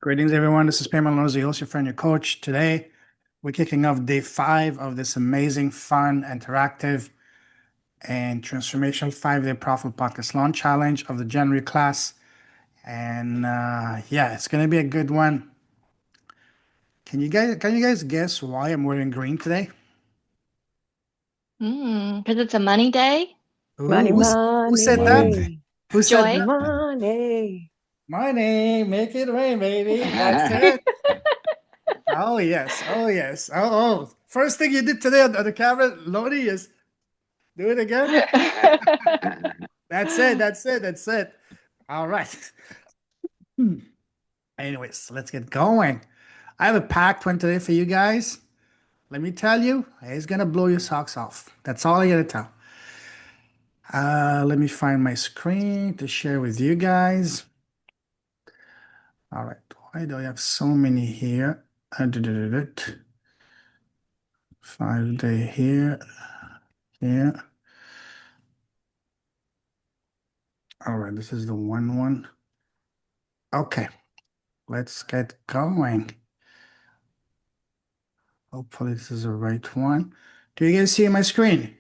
Greetings, everyone. This is Payman Lorenzo, your host, your friend, your coach. Today, we're kicking off day 5 of this amazing, fun, interactive, and transformational 5-day profit podcast launch challenge of the January class. And yeah, it's gonna be a good one. Can you guys guess why I'm wearing green today? Because it's a money day. Ooh, Money, who said that? money, Who said Joy. that? money. Money, make it rain, baby. That's it. Oh yes, oh yes. Oh. First thing you did today on the camera, Lodi, is do it again. That's it. That's it. That's it. All right. Anyways, let's get going. I have a packed one today for you guys. Let me tell you, it's gonna blow your socks off. That's all I gotta tell. Let me find my screen to share with you guys. All right. Why do I have so many here? 5-day here. Here. All right. This is the one. Okay. Let's get going. Hopefully this is the right one. Do you guys see my screen?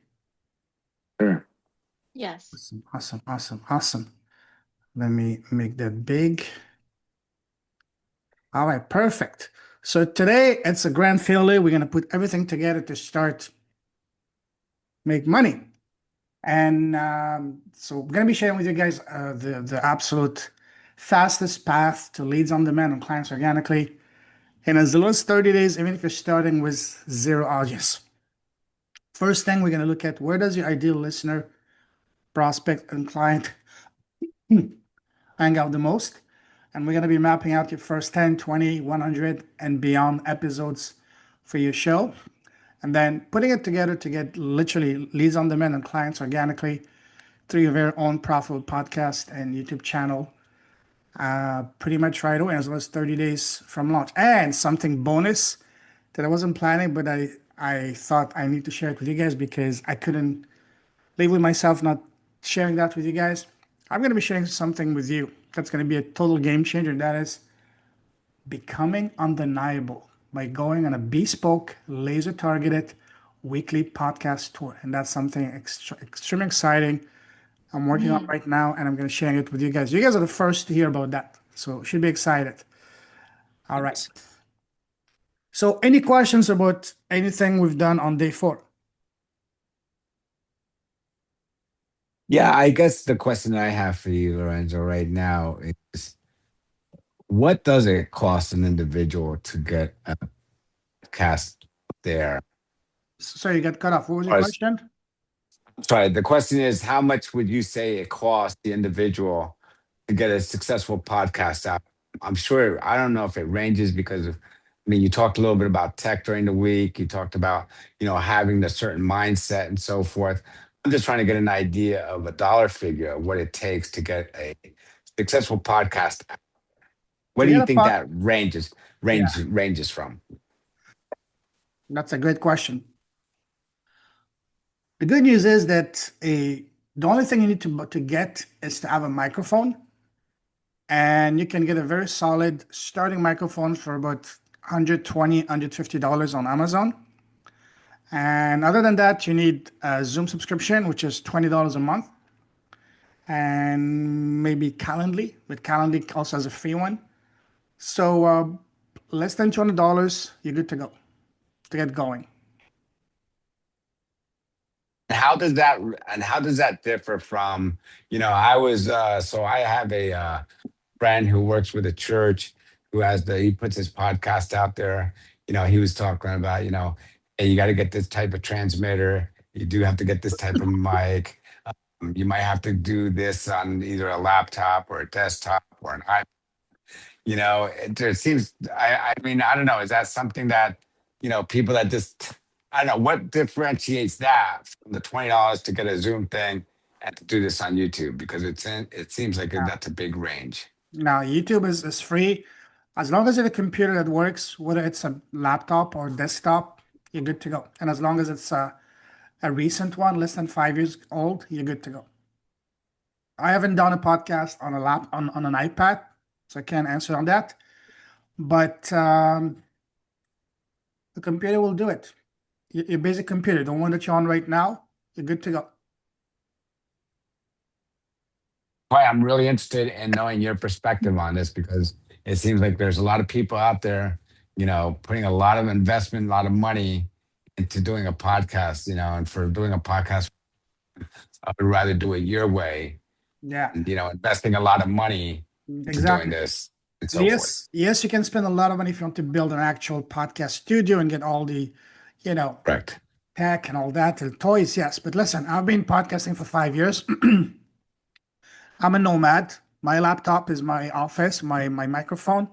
Sure. Yes. Awesome. Let me make that big. All right, perfect. So today it's a grand finale. We're gonna put everything together to start make money. And so we're gonna be sharing with you guys the absolute fastest path to leads on demand and clients organically in as little as 30 days, even if you're starting with zero audience. First thing we're gonna look at, where does your ideal listener, prospect, and client hang out the most? And we're going to be mapping out your first 10, 20, 100, and beyond episodes for your show. And then putting it together to get literally leads on demand and clients organically through your very own profitable podcast and YouTube channel pretty much right away, as well as 30 days from launch. And something bonus that I wasn't planning, but I thought I need to share it with you guys because I couldn't live with myself not sharing that with you guys. I'm going to be sharing something with you that's going to be a total game changer. That is becoming undeniable by going on a bespoke, laser targeted weekly podcast tour. And that's something extremely exciting. I'm working on Mm. right now and I'm going to share it with you guys. You guys are the first to hear about that. So should be excited. All right. Yes. So any questions about anything we've done on day 4? Yeah, I guess the question I have for you, Lorenzo, right now is what does it cost an individual to get a cast there? Sorry, you got cut off. What was your Or, question? sorry, the question is how much would you say it costs the individual to get a successful podcast out? I'm sure, I don't know if it ranges because of, I mean, you talked a little bit about tech during the week. You talked about, having a certain mindset and so forth. I'm just trying to get an idea of a dollar figure of what it takes to get a successful podcast. What To do get you a think pod, that yeah, ranges from? that's a great question. The good news is that the only thing you need to get is to have a microphone, and you can get a very solid starting microphone for about $120-$150 on Amazon. And other than that, you need a Zoom subscription, which is $20 a month, and maybe Calendly, but Calendly also has a free one. So less than $200, you're good to go to get going. How does that differ from, I was so I have a friend who works with a church who he puts his podcast out there. He was talking about, hey, you got to get this type of transmitter. You do have to get this type of mic. You might have to do this on either a laptop or a desktop or an iPad. It seems, I mean, I don't know. Is that something that, people that just, I don't know, what differentiates that from the $20 to get a Zoom thing and to do this on YouTube? Because it seems like Now, that's a big range. now YouTube is free. As long as it's a computer that works, whether it's a laptop or desktop, you're good to go. And as long as it's a recent one, less than 5 years old, you're good to go. I haven't done a podcast on a on an iPad, so I can't answer on that. but the computer will do it. Your basic computer, the one that you're on right now, you're good to go. Why I'm really interested in knowing your perspective on this because it seems like there's a lot of people out there, putting a lot of investment, a lot of money into doing a podcast, and for doing a podcast, I would rather do it your way Yeah, and, investing a lot of money into doing exactly. this and so forth. Yes, you can spend a lot of money if you want to build an actual podcast studio and get all the, you know, Correct. tech and all that, the toys. Yes, but listen, I've been podcasting for 5 years. I'm a nomad. My laptop is my office, my microphone.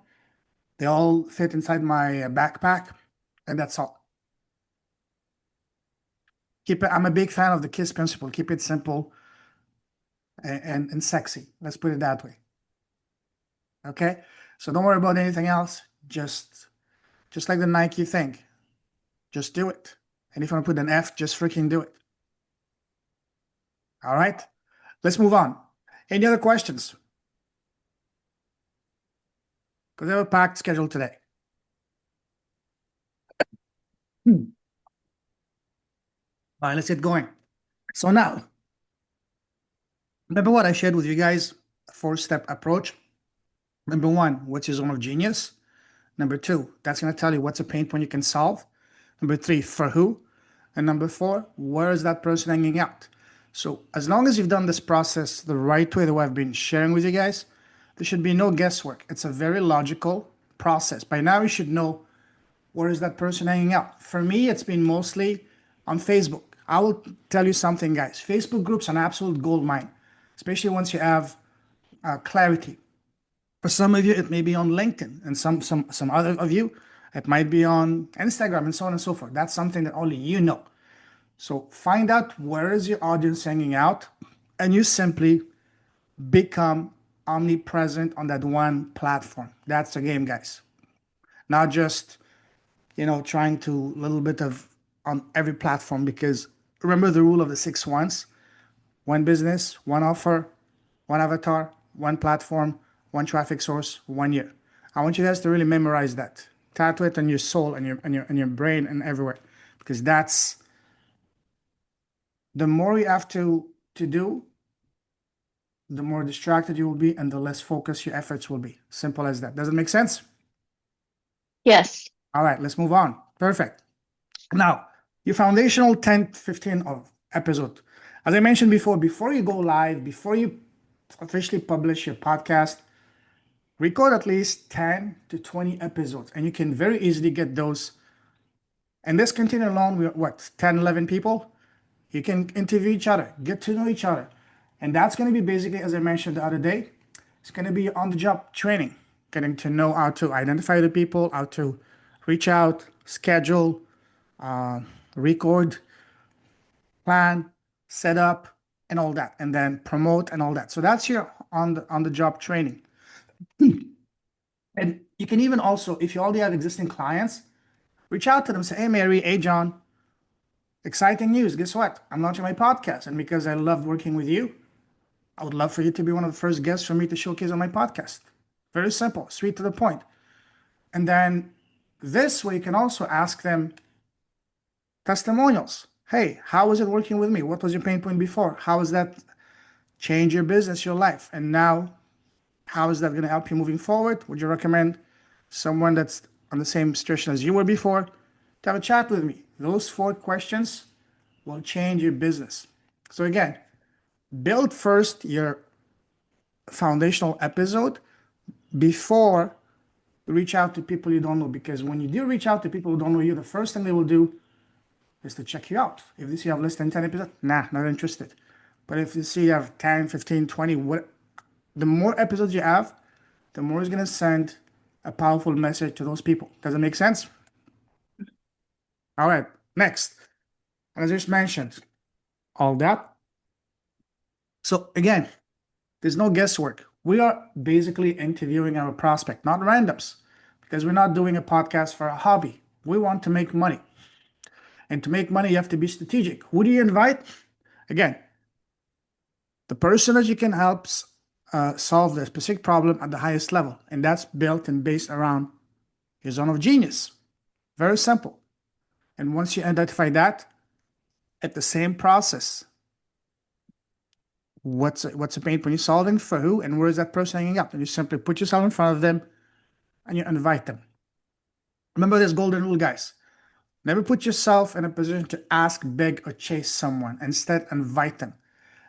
They all fit inside my backpack, and that's all. Keep it. I'm a big fan of the KISS principle. Keep it simple and sexy. Let's put it that way. Okay. So don't worry about anything else. Just like the Nike thing. Just do it. And if you want to put an F, just freaking do it. All right. Let's move on. Any other questions? Because I have a packed schedule today. All right, let's get going. So now, remember what I shared with you guys, a four-step approach. Number one, what's your zone of genius? Number two, that's going to tell you what's a pain point you can solve. Number three, for who? And number four, where is that person hanging out? So as long as you've done this process the right way, the way I've been sharing with you guys, there should be no guesswork. It's a very logical process. By now, you should know where is that person hanging out. For me, it's been mostly on Facebook. I will tell you something, guys. Facebook groups are an absolute gold mine, especially once you have clarity. For some of you, it may be on LinkedIn, and some other of you, it might be on Instagram, and so on and so forth. That's something that only you know. So find out where is your audience hanging out, and you simply become omnipresent on that one platform. That's the game, guys. Not just trying to little bit of on every platform, because remember the rule of the 6 1s: one business, one offer, one avatar, one platform, one traffic source, 1 year. I want you guys to really memorize that, tattoo it on your soul and your brain and everywhere, because that's the more you have to do, the more distracted you will be, and the less focused your efforts will be. Simple as that. Does it make sense? Yes. All right, let's move on. Perfect. Now, your foundational 10, 15 of episode. As I mentioned before you go live, before you officially publish your podcast, record at least 10 to 20 episodes, and you can very easily get those. And this container alone, we're what, 10, 11 people? You can interview each other, get to know each other. And that's going to be basically, as I mentioned the other day, it's going to be on the job training, getting to know how to identify the people, how to reach out, schedule, record, plan, set up, and all that, and then promote and all that. So that's your on the job training. And you can even also, if you already have existing clients, reach out to them, say, hey, Mary, hey, John, exciting news. Guess what? I'm launching my podcast. And because I loved working with you, I would love for you to be one of the first guests for me to showcase on my podcast. Very simple, sweet to the point. And then this way, you can also ask them testimonials. Hey, how was it working with me? What was your pain point before? How has that changed your business, your life? And now, how is that going to help you moving forward? Would you recommend someone that's on the same situation as you were before to have a chat with me? Those 4 questions will change your business. So again, build first your foundational episode before you reach out to people you don't know. Because when you do reach out to people who don't know you, the first thing they will do is to check you out. If they see you have less than 10 episodes, nah, not interested. But if you see you have 10, 15, 20, the more episodes you have, the more it's going to send a powerful message to those people. Does it make sense? All right, next. As I just mentioned, all that. So again, there's no guesswork. We are basically interviewing our prospect, not randoms, because we're not doing a podcast for a hobby. We want to make money. And to make money, you have to be strategic. Who do you invite? Again, the person that you can help solve the specific problem at the highest level. And that's built and based around your zone of genius. Very simple. And once you identify that, at the same process, what's a pain point you're solving for who and where is that person hanging out? And you simply put yourself in front of them and you invite them. Remember this golden rule, guys. Never put yourself in a position to ask, beg, or chase someone. Instead, invite them.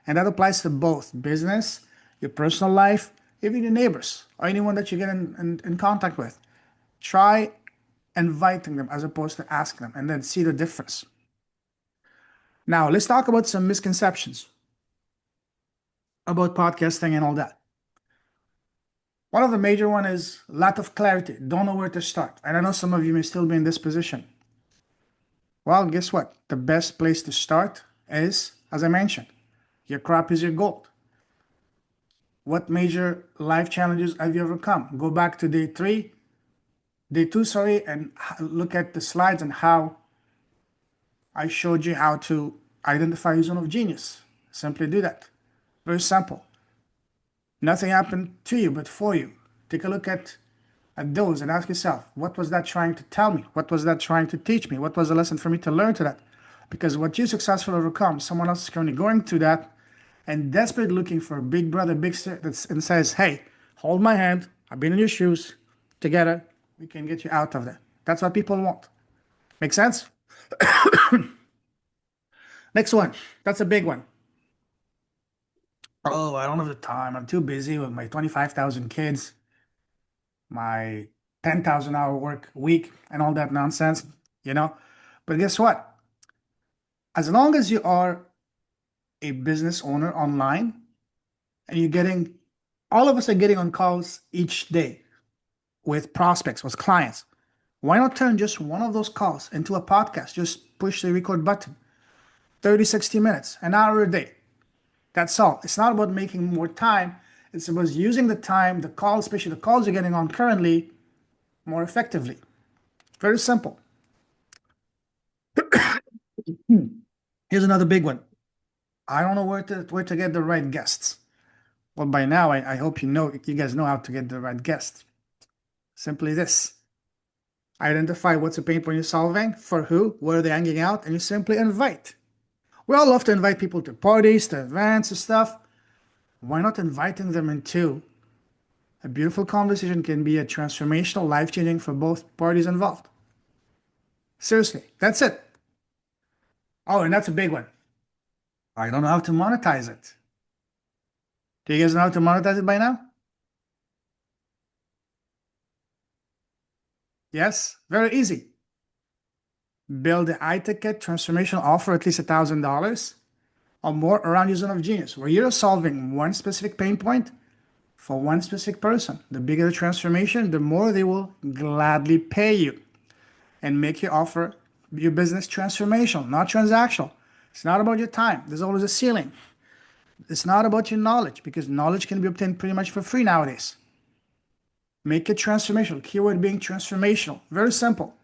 And that applies to both business, your personal life, even your neighbors, or anyone that you get in contact with. Try inviting them as opposed to asking them, and then see the difference. Now, let's talk about some misconceptions about podcasting and all that. One of the major one is lack of clarity. Don't know where to start. And I know some of you may still be in this position. Well, guess what? The best place to start is, as I mentioned, your crop is your gold. What major life challenges have you overcome? Go back to day two, sorry, and look at the slides and how I showed you how to identify your zone of genius. Simply do that. Very simple. Nothing happened to you but for you. Take a look at those and ask yourself, what was that trying to tell me? What was that trying to teach me? What was the lesson for me to learn to that? Because what you successfully overcome, someone else is currently going through that and desperately looking for a big brother, big sister and says, hey, hold my hand. I've been in your shoes. Together, we can get you out of that. That's what people want. Make sense? Next one. That's a big one. Oh, I don't have the time. I'm too busy with my 25,000 kids, my 10,000 hour work week, and all that nonsense, you know? But guess what? As long as you are a business owner online and you're getting, all of us are getting on calls each day with prospects, with clients. Why not turn just one of those calls into a podcast? Just push the record button. 30, 60 minutes, an hour a day. That's all. It's not about making more time. It's about using the time, the calls, especially the calls you're getting on currently, more effectively. Very simple. Here's another big one. I don't know where to get the right guests. Well, by now, I hope you guys know how to get the right guests. Simply this. Identify what's the pain point you're solving, for who, where are they hanging out, and you simply invite. We all love to invite people to parties, to events and stuff. Why not inviting them into a beautiful conversation can be a transformational, life-changing for both parties involved. Seriously, that's it. Oh, and that's a big one. I don't know how to monetize it. Do you guys know how to monetize it by now? Yes, very easy. Build a high-ticket transformational offer, at least $1,000 or more around your zone of genius, where you're solving one specific pain point for one specific person. The bigger the transformation, the more they will gladly pay you and make your offer, your business transformational, not transactional. It's not about your time. There's always a ceiling. It's not about your knowledge, because knowledge can be obtained pretty much for free nowadays. Make it transformational. Keyword being transformational. Very simple.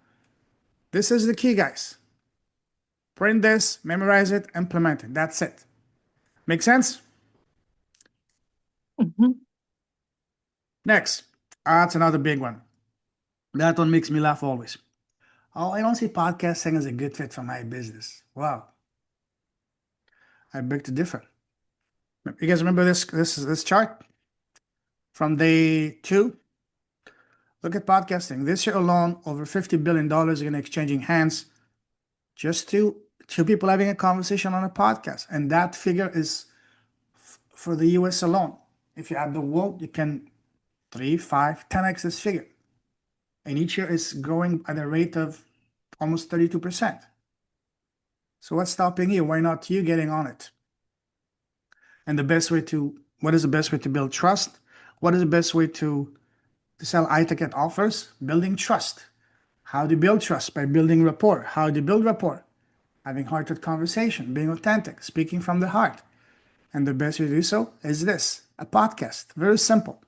This is the key, guys. Print this, memorize it, implement it. That's it. Make sense? Mm-hmm. Next. That's another big one. That one makes me laugh always. Oh, I don't see podcasting as a good fit for my business. Wow. I beg to differ. You guys remember this chart from day 2? Look at podcasting. This year alone, over $50 billion are going to exchanging hands just to two people having a conversation on a podcast. And that figure is for the US alone. If you add the world, you can 3, 5, 10x this figure. And each year is growing at a rate of almost 32%. So what's stopping you? Why not you getting on it? And what is the best way to build trust? What is the best way to sell high-ticket offers? Building trust. How do you build trust? By building rapport. How do you build rapport? Having heart-to-heart conversation, being authentic, speaking from the heart. And the best way to do so is this, a podcast. Very simple.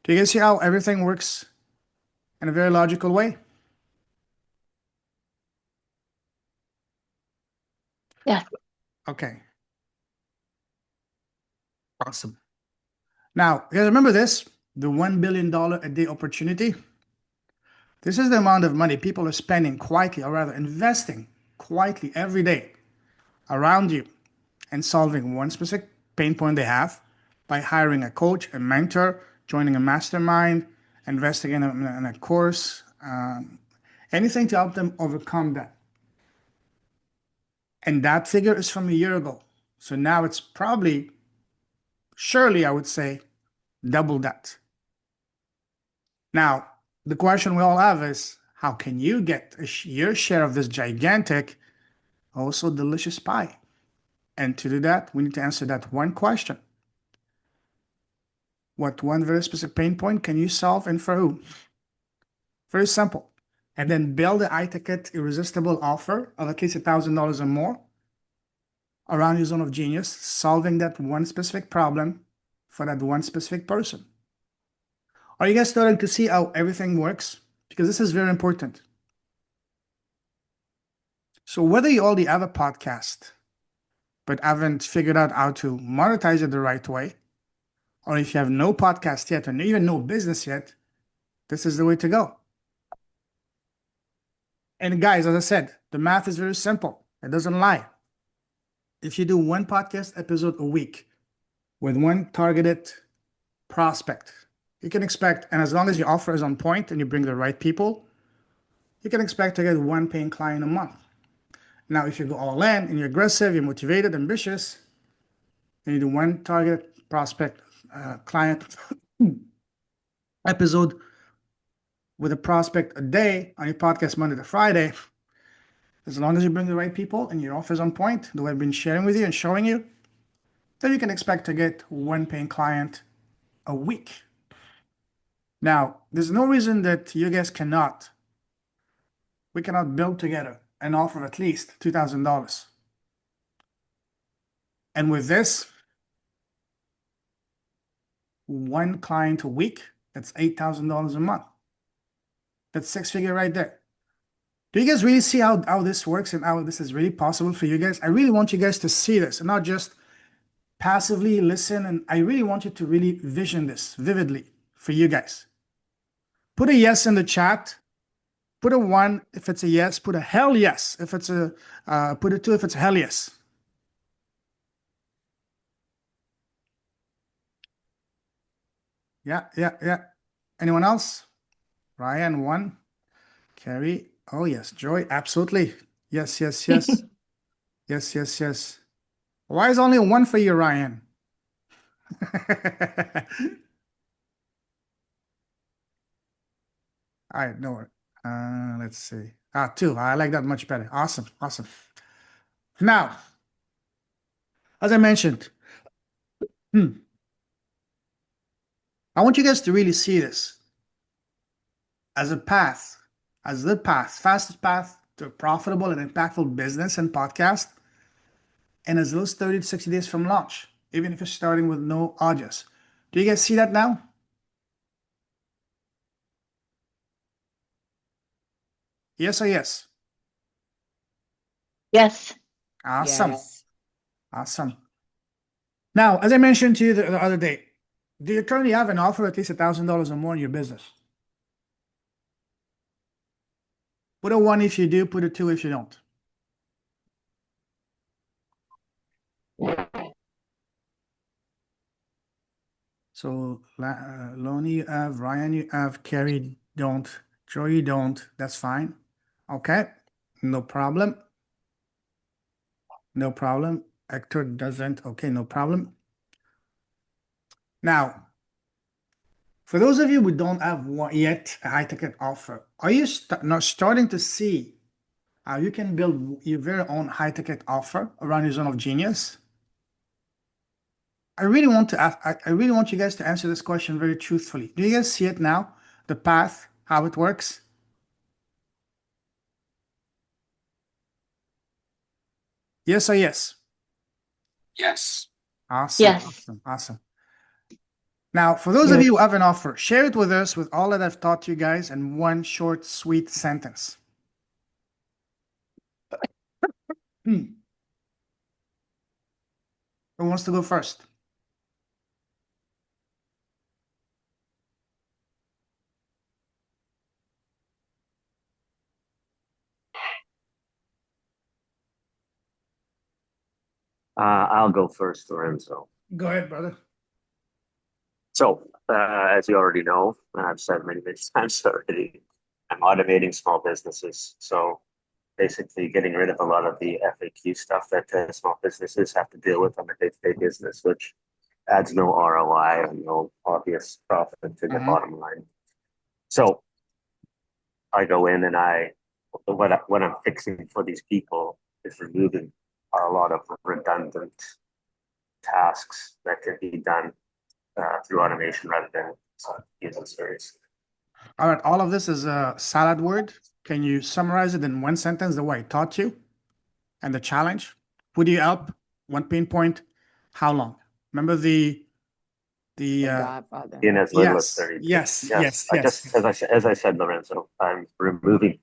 Do you guys see how everything works in a very logical way? Yes. Okay. Awesome. Now, you guys remember this? The $1 billion a day opportunity? This is the amount of money people are spending quietly, or rather investing quietly every day around you and solving one specific pain point they have by hiring a coach, a mentor, joining a mastermind, investing in a course, anything to help them overcome that. And that figure is from a year ago. So now it's probably, surely I would say, double that. Now, the question we all have is, how can you get your share of this gigantic, also delicious pie? And to do that, we need to answer that one question. What one very specific pain point can you solve and for who? Very simple. And then build a high ticket irresistible offer of at least $1,000 or more around your zone of genius, solving that one specific problem for that one specific person. Are you guys starting to see how everything works? Because this is very important. So whether you already have a podcast, but haven't figured out how to monetize it the right way, or if you have no podcast yet, or even no business yet, this is the way to go. And guys, as I said, the math is very simple. It doesn't lie. If you do one podcast episode a week with one targeted prospect, you can expect, and as long as your offer is on point and you bring the right people, you can expect to get one paying client a month. Now, if you go all in and you're aggressive, you're motivated, ambitious, and you do one target prospect client episode with a prospect a day on your podcast Monday to Friday, as long as you bring the right people and your offer is on point, the way I've been sharing with you and showing you, then you can expect to get one paying client a week. Now, there's no reason that you guys we cannot build together an offer of at least $2,000. And with this, one client a week, that's $8,000 a month. That's six figure right there. Do you guys really see how this works and how this is really possible for you guys? I really want you guys to see this and not just passively listen. And I really want you to really vision this vividly for you guys. Put a yes in the chat. Put a 1 if it's a yes. Put a hell yes if it's put a 2 if it's a hell yes. Yeah. Anyone else? Ryan, 1. Carrie, oh yes. Joy, absolutely. Yes. Yes. Why is only 1 for you, Ryan? All right, no. Let's see. 2. I like that much better. Awesome. Now, as I mentioned, I want you guys to really see this as the fastest path to a profitable and impactful business and podcast, and as little as 30 to 60 days from launch, even if you're starting with no audience. Do you guys see that now? Yes or yes? Yes. Awesome. Yes. Awesome. Now, as I mentioned to you the other day, do you currently have an offer at least $1,000 or more in your business? Put a 1 if you do, put a 2 if you don't. So, Lonnie, you have, Ryan, you have, Carrie, don't, Joy, you don't. That's fine. Okay, no problem. No problem. Hector doesn't. Okay, no problem. Now, for those of you who don't have yet a high ticket offer, are you now starting to see how you can build your very own high ticket offer around your zone of genius? I really want to ask, I really want you guys to answer this question very truthfully. Do you guys see it now? The path, how it works? Yes or yes? Yes. Awesome. Yes. Awesome. Now, for those of you who have an offer, share it with us with all that I've taught you guys in one short, sweet sentence. Who wants to go first? I'll go first, Lorenzo. Go ahead, brother. So, as you already know, and I've said many, many times already, I'm automating small businesses. So, basically, getting rid of a lot of the FAQ stuff that small businesses have to deal with on a day-to-day business, which adds no ROI and no obvious profit to the Mm-hmm. bottom line. So, I go in and what I'm fixing for these people is removing a lot of redundant tasks that could be done through automation rather than using series. All right, all of this is a salad word. Can you summarize it in one sentence the way I taught you? And the challenge? Who do you help? One pinpoint. How long? Remember the The uh Godfather. In as little as yes, 30 days. yes, Yes, yes, I yes, just yes. as I said, Lorenzo, I'm removing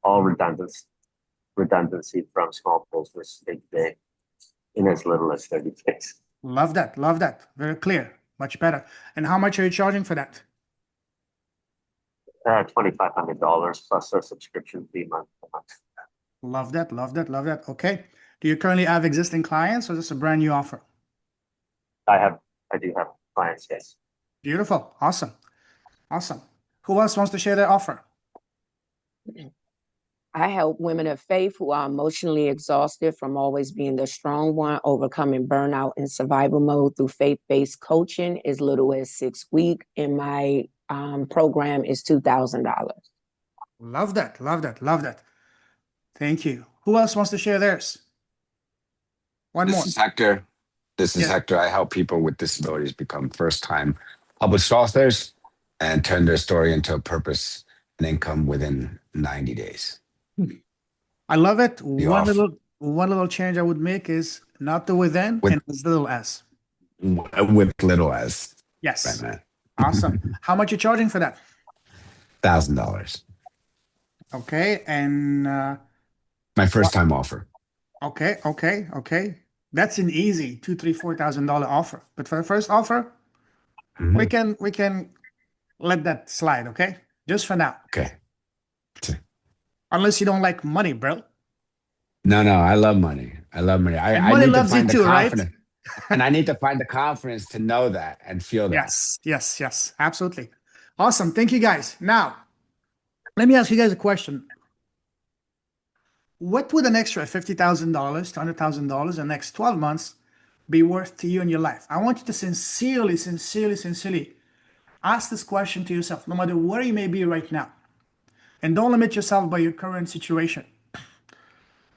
all redundancy from small business day to day in as little as 30 days. Love that, love that. Very clear, much better. And how much are you charging for that? $2,500 plus a subscription fee month to month. Love that, love that, love that. Okay. Do you currently have existing clients or is this a brand new offer? I do have clients, yes. Beautiful. Awesome. Awesome. Who else wants to share their offer? I help women of faith who are emotionally exhausted from always being the strong one, overcoming burnout in survival mode through faith-based coaching as little as 6 weeks. And my program is $2,000. Love that, love that, love that. Thank you. Who else wants to share theirs? One This more. is Hector. This is Yes. Hector. I help people with disabilities become first time published authors and turn their story into a purpose and income within 90 days. I love it. The off One little change I would make is not the within with and as little as. with little as right, Yes. man. Awesome. How much you charging for that? $1,000. Okay. And My what? first time offer. Okay, okay, okay. That's an easy two, three, $4,000 offer. But for the first offer, we Mhm. can let that slide, okay? Just for now. Okay. Unless you don't like money, bro. No, I love money. I love money. And I money need to loves you find the too, right? confidence. And I need to find the confidence to know that and feel that. Yes, yes, yes, absolutely. Awesome. Thank you guys. Now, let me ask you guys a question. What would an extra $50,000 to $100,000 in the next 12 months be worth to you in your life? I want you to sincerely, sincerely, sincerely ask this question to yourself, no matter where you may be right now. And don't limit yourself by your current situation.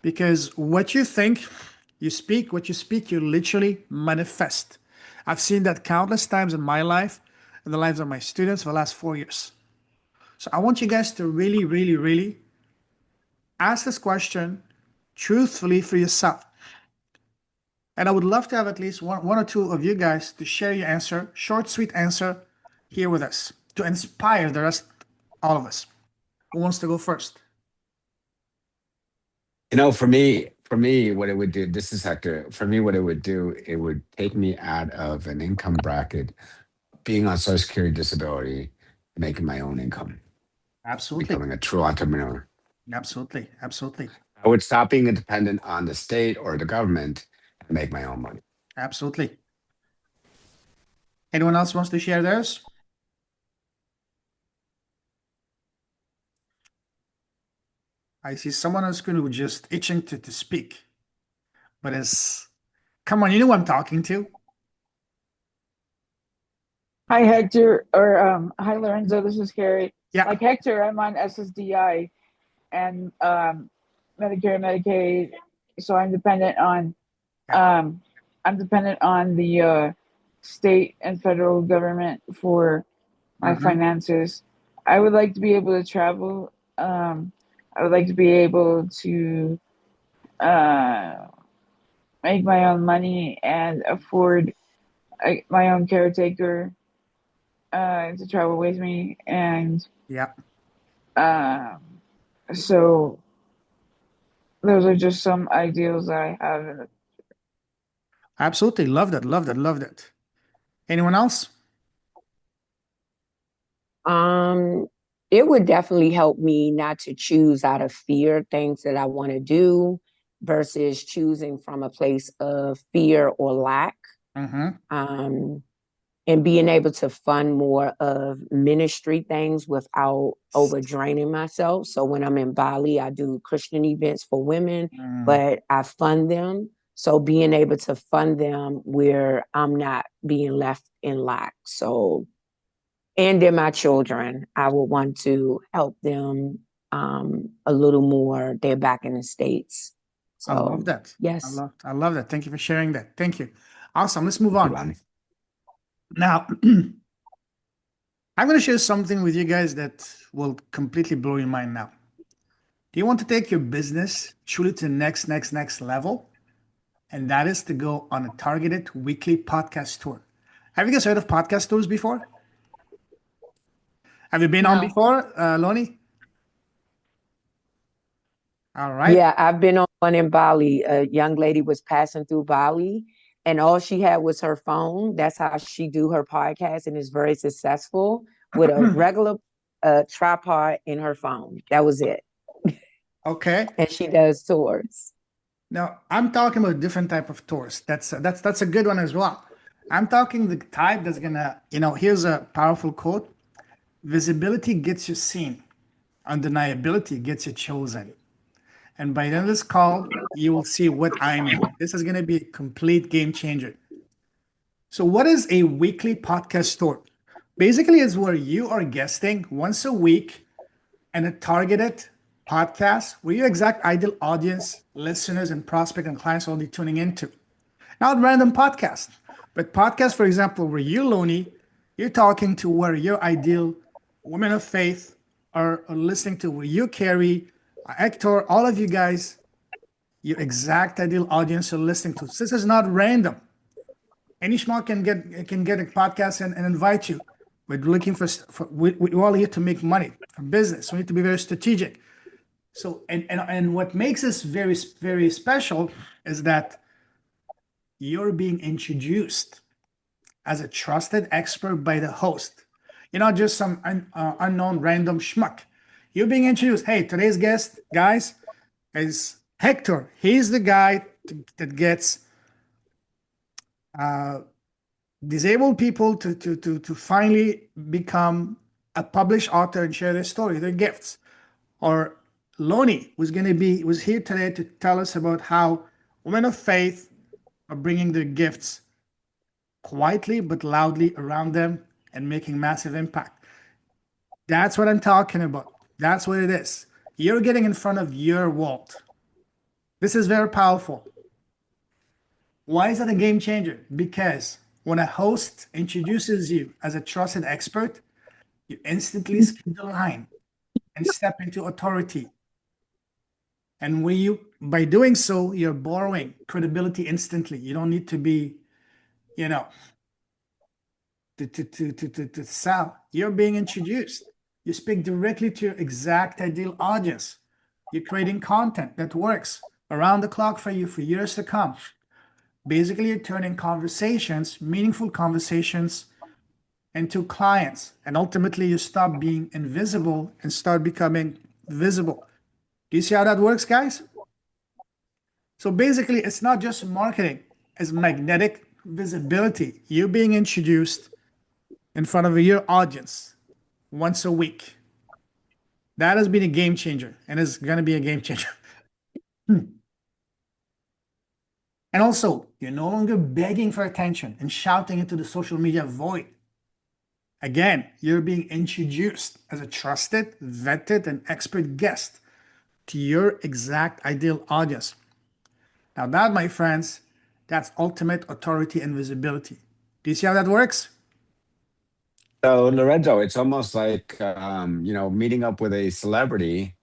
Because what you think, you speak, what you speak, you literally manifest. I've seen that countless times in my life, in the lives of my students for the last 4 years. So I want you guys to really, really, really ask this question truthfully for yourself. And I would love to have at least one or two of you guys to share your answer, short, sweet answer here with us to inspire the rest, all of us. Who wants to go first? For me, what it would do, this is Hector. For me, what it would do, it would take me out of an income bracket, being on Social Security disability, making my own income, Absolutely. becoming a true entrepreneur. Absolutely. Absolutely. I would stop being dependent on the state or the government and make my own money. Absolutely. Anyone else wants to share theirs? I see someone else who just itching to speak, but it's come on, you know who I'm talking to. Hi Hector, or hi Lorenzo, this is Carrie. Yeah. Like Hector, I'm on SSDI and Medicare, Medicaid, so Yeah. I'm dependent on the state and federal government for my Mm-hmm. finances. I would like to be able to travel. I would like to be able to uh, make my own money and afford my own caretaker to travel with me, and Yeah. um, so those are just some ideals that I have. Absolutely. Love that. Love that. Love that. Anyone else? Um, it would definitely help me not to choose out of fear things that I want to do versus choosing from a place of fear or lack. Mm-hmm. And being able to fund more of ministry things without over draining myself. So when I'm in Bali, I do Christian events for women, but I fund them. So being able to fund them where I'm not being left in lack. So, and then my children, I would want to help them a little more. They're back in the States. I love So that. yes. I love that. Thank you for sharing that. Thank you. Awesome. Let's move Thank you, on. Lonnie. Now, I'm going to share something with you guys that will completely blow your mind now. Do you want to take your business truly to the next level? And that is to go on a targeted weekly podcast tour. Have you guys heard of podcast tours before? Have you been on No. before, Lonnie? All right. Yeah, I've been on one in Bali. A young lady was passing through Bali, and all she had was her phone. That's how she do her podcast, and is very successful with a regular tripod in her phone. That was it, Okay. and she does tours. Now, I'm talking about a different type of tours. That's a good one as well. I'm talking the type that's gonna, here's a powerful quote. Visibility gets you seen. Undeniability gets you chosen. And by the end of this call, you will see what I mean. This is gonna be a complete game changer. So, what is a weekly podcast tour? Basically, it's where you are guesting once a week and a targeted podcast where your exact ideal audience, listeners, and prospect and clients will be tuning into. Not random podcast, but podcast, for example, where you, Loney, you're talking to where your ideal women of faith are listening to, where you carry, Hector, all of you guys, your exact ideal audience are listening to. So this is not random. Any schmuck can get a podcast and invite you. We're looking we're all here to make money for business. We need to be very strategic. So and what makes us very special is that you're being introduced as a trusted expert by the host. You're not just some unknown random schmuck. You're being introduced. Hey, today's guest, guys, is Hector. He's the guy that gets disabled people to finally become a published author and share their story, their gifts. Or Lonnie was here today to tell us about how women of faith are bringing their gifts quietly but loudly around them and making massive impact. That's what I'm talking about. That's what it is. You're getting in front of your world. This is very powerful. Why is that a game changer? Because when a host introduces you as a trusted expert, you instantly skip the line and step into authority. And by doing so, you're borrowing credibility instantly. You don't need to be, you know, to sell. You're being introduced. You speak directly to your exact ideal audience. You're creating content that works around the clock for you for years to come. Basically, you're turning conversations, meaningful conversations, into clients. And ultimately, you stop being invisible and start becoming visible. Do you see how that works, guys? So basically, it's not just marketing, it's magnetic visibility. You're being introduced in front of your audience once a week. That has been a game changer and is going to be a game changer. And also, you're no longer begging for attention and shouting into the social media void. Again, you're being introduced as a trusted, vetted, and expert guest to your exact ideal audience. Now, that, my friends, that's ultimate authority and visibility. Do you see how that works? So Lorenzo, it's almost like meeting up with a celebrity,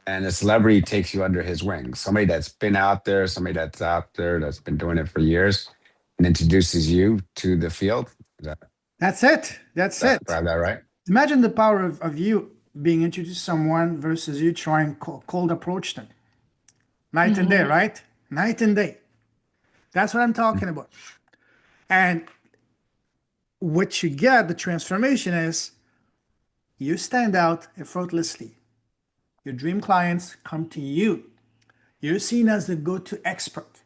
and a celebrity takes you under his wing. Somebody that's been out there, somebody that's out there that's been doing it for years, and introduces you to the field. Is that, That's it. That's that, it. do I have that right? Imagine the power of you being introduced to someone versus you trying cold approach them. Night and day, right? Night and day. That's what I'm talking about. And what you get, the transformation is you stand out effortlessly. Your dream clients come to you. You're seen as the go-to expert.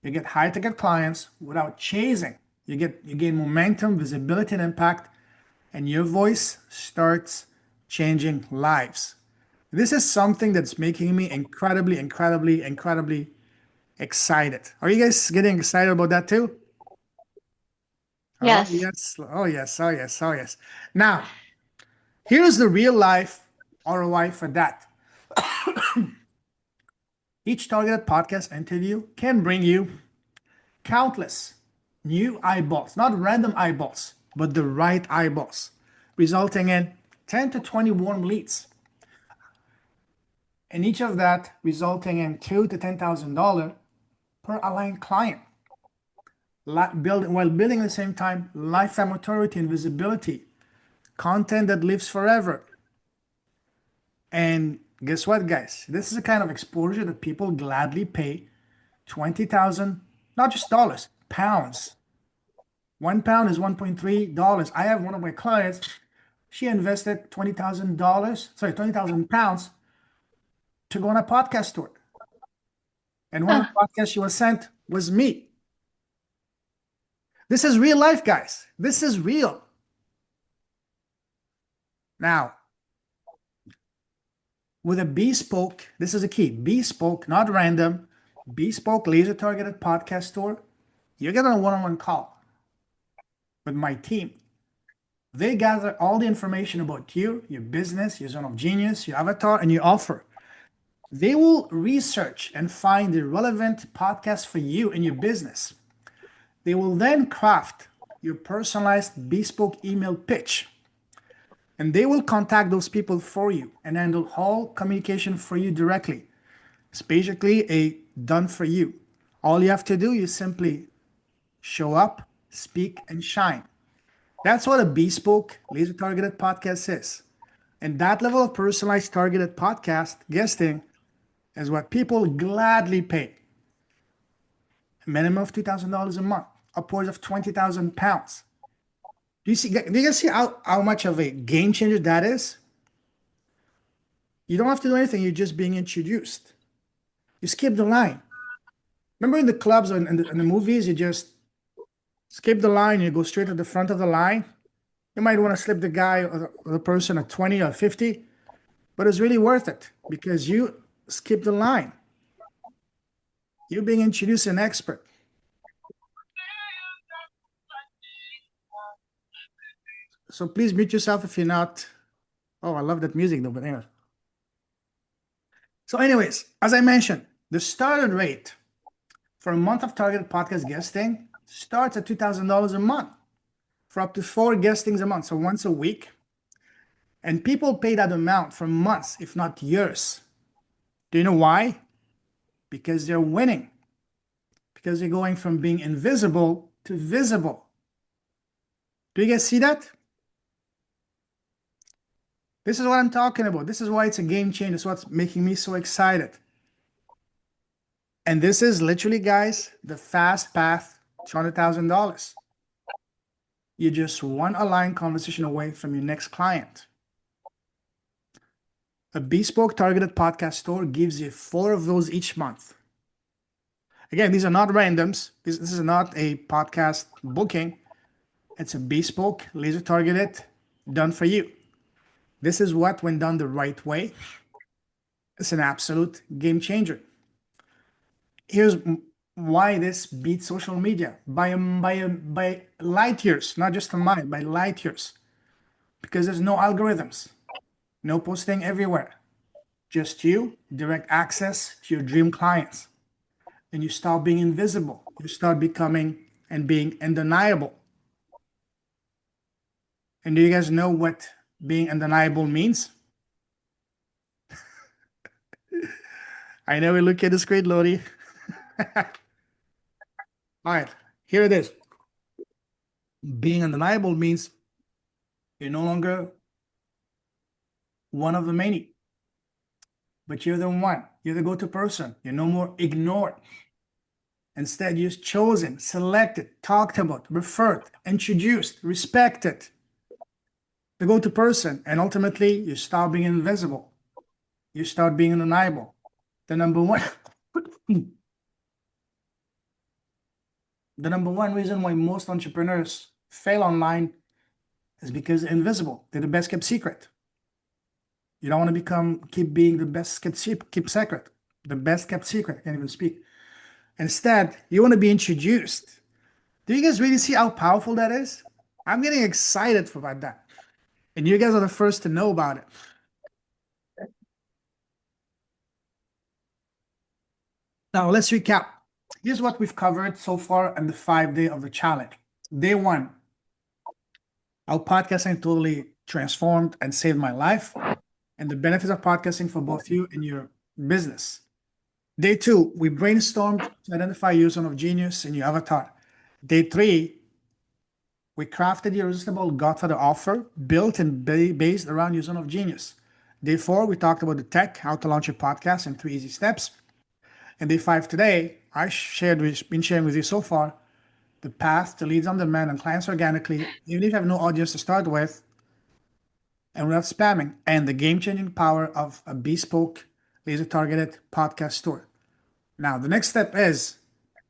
You get high-ticket clients without chasing. You gain momentum, visibility, and impact, and your voice starts changing lives. This is something that's making me incredibly, incredibly, incredibly excited. Are you guys getting excited about that too? Oh, Yes. yes. Oh, yes. Oh, yes. Oh, yes. Now, here's the real life ROI for that. Each targeted podcast interview can bring you countless new eyeballs, not random eyeballs, but the right eyeballs, resulting in 10 to 20 warm leads. And each of that resulting in $2,000 to $10,000 per aligned client. While building at the same time lifetime authority and visibility, content that lives forever. And guess what, guys? This is the kind of exposure that people gladly pay 20,000, not just dollars, pounds. £1 is $1.3. I have one of my clients, she invested $20,000, sorry, 20,000 pounds to go on a podcast tour. And one of Huh. the podcasts she was sent was me. This is real life, guys. This is real. Now, with a bespoke, this is a key, bespoke, not random, bespoke laser targeted podcast tour, you get a one-on-one call with my team. They gather all the information about you, your business, your zone of genius, your avatar, and your offer. They will research and find the relevant podcast for you and your business. They will then craft your personalized bespoke email pitch. And they will contact those people for you and handle all communication for you directly. It's basically a done for you. All you have to do is simply show up, speak, and shine. That's what a bespoke laser targeted podcast is. And that level of personalized targeted podcast guesting is what people gladly pay. A minimum of $2,000 a month, upwards of 20,000 pounds. Do you guys see how much of a game changer that is? You don't have to do anything, you're just being introduced. You skip the line. Remember in the clubs and in the movies, you just skip the line, you go straight to the front of the line. You might want to slip the guy or the person at 20 or 50, but it's really worth it because you skip the line. You're being introduced to an expert. So please mute yourself if you're not. Oh, I love that music though, but anyway. So anyways, as I mentioned, the starting rate for a month of targeted podcast guesting starts at $2,000 a month for up to 4 guestings a month, so once a week. And people pay that amount for months, if not years. Do you know why? Because they're winning. Because they're going from being invisible to visible. Do you guys see that? This is what I'm talking about. This is why it's a game changer. This is what's making me so excited. And this is literally, guys, the fast path to $100,000. You're just one aligned conversation away from your next client. A bespoke targeted podcast store gives you 4 of those each month. Again, these are not randoms. This is not a podcast booking. It's a bespoke, laser targeted, done for you. This is what, when done the right way, it's an absolute game changer. Here's why this beats social media by light years, not just a mile, by light years. Because there's no algorithms, no posting everywhere, just you, direct access to your dream clients. And you start being invisible. You start becoming and being undeniable. And do you guys know what being undeniable means? I know we look at the screen, Lodi. All right, here it is. Being undeniable means you're no longer one of the many, but you're the one. You're the go-to person. You're no more ignored. Instead, you're chosen, selected, talked about, referred, introduced, respected. The go-to person, and ultimately, you start being invisible. You start being undeniable. The number one, the number one reason why most entrepreneurs fail online is because they're invisible. They're the best kept secret. You don't want to keep being the best kept secret, the best kept secret. I can't even speak. Instead, you want to be introduced. Do you guys really see how powerful that is? I'm getting excited about that. And you guys are the first to know about it. Now, let's recap. Here's what we've covered so far in the 5 day of the challenge. Day one, how podcasting totally transformed and saved my life, and the benefits of podcasting for both you and your business. Day two, we brainstormed to identify your zone of genius and your avatar. Day three, we crafted the irresistible Godfather offer built and based around your zone of genius. Day four, we talked about the tech, how to launch your podcast in 3 easy steps. And day five today, been sharing with you so far the path to leads on demand and clients organically, even if you have no audience to start with, and without spamming, and the game-changing power of a bespoke, laser-targeted podcast store. Now, the next step is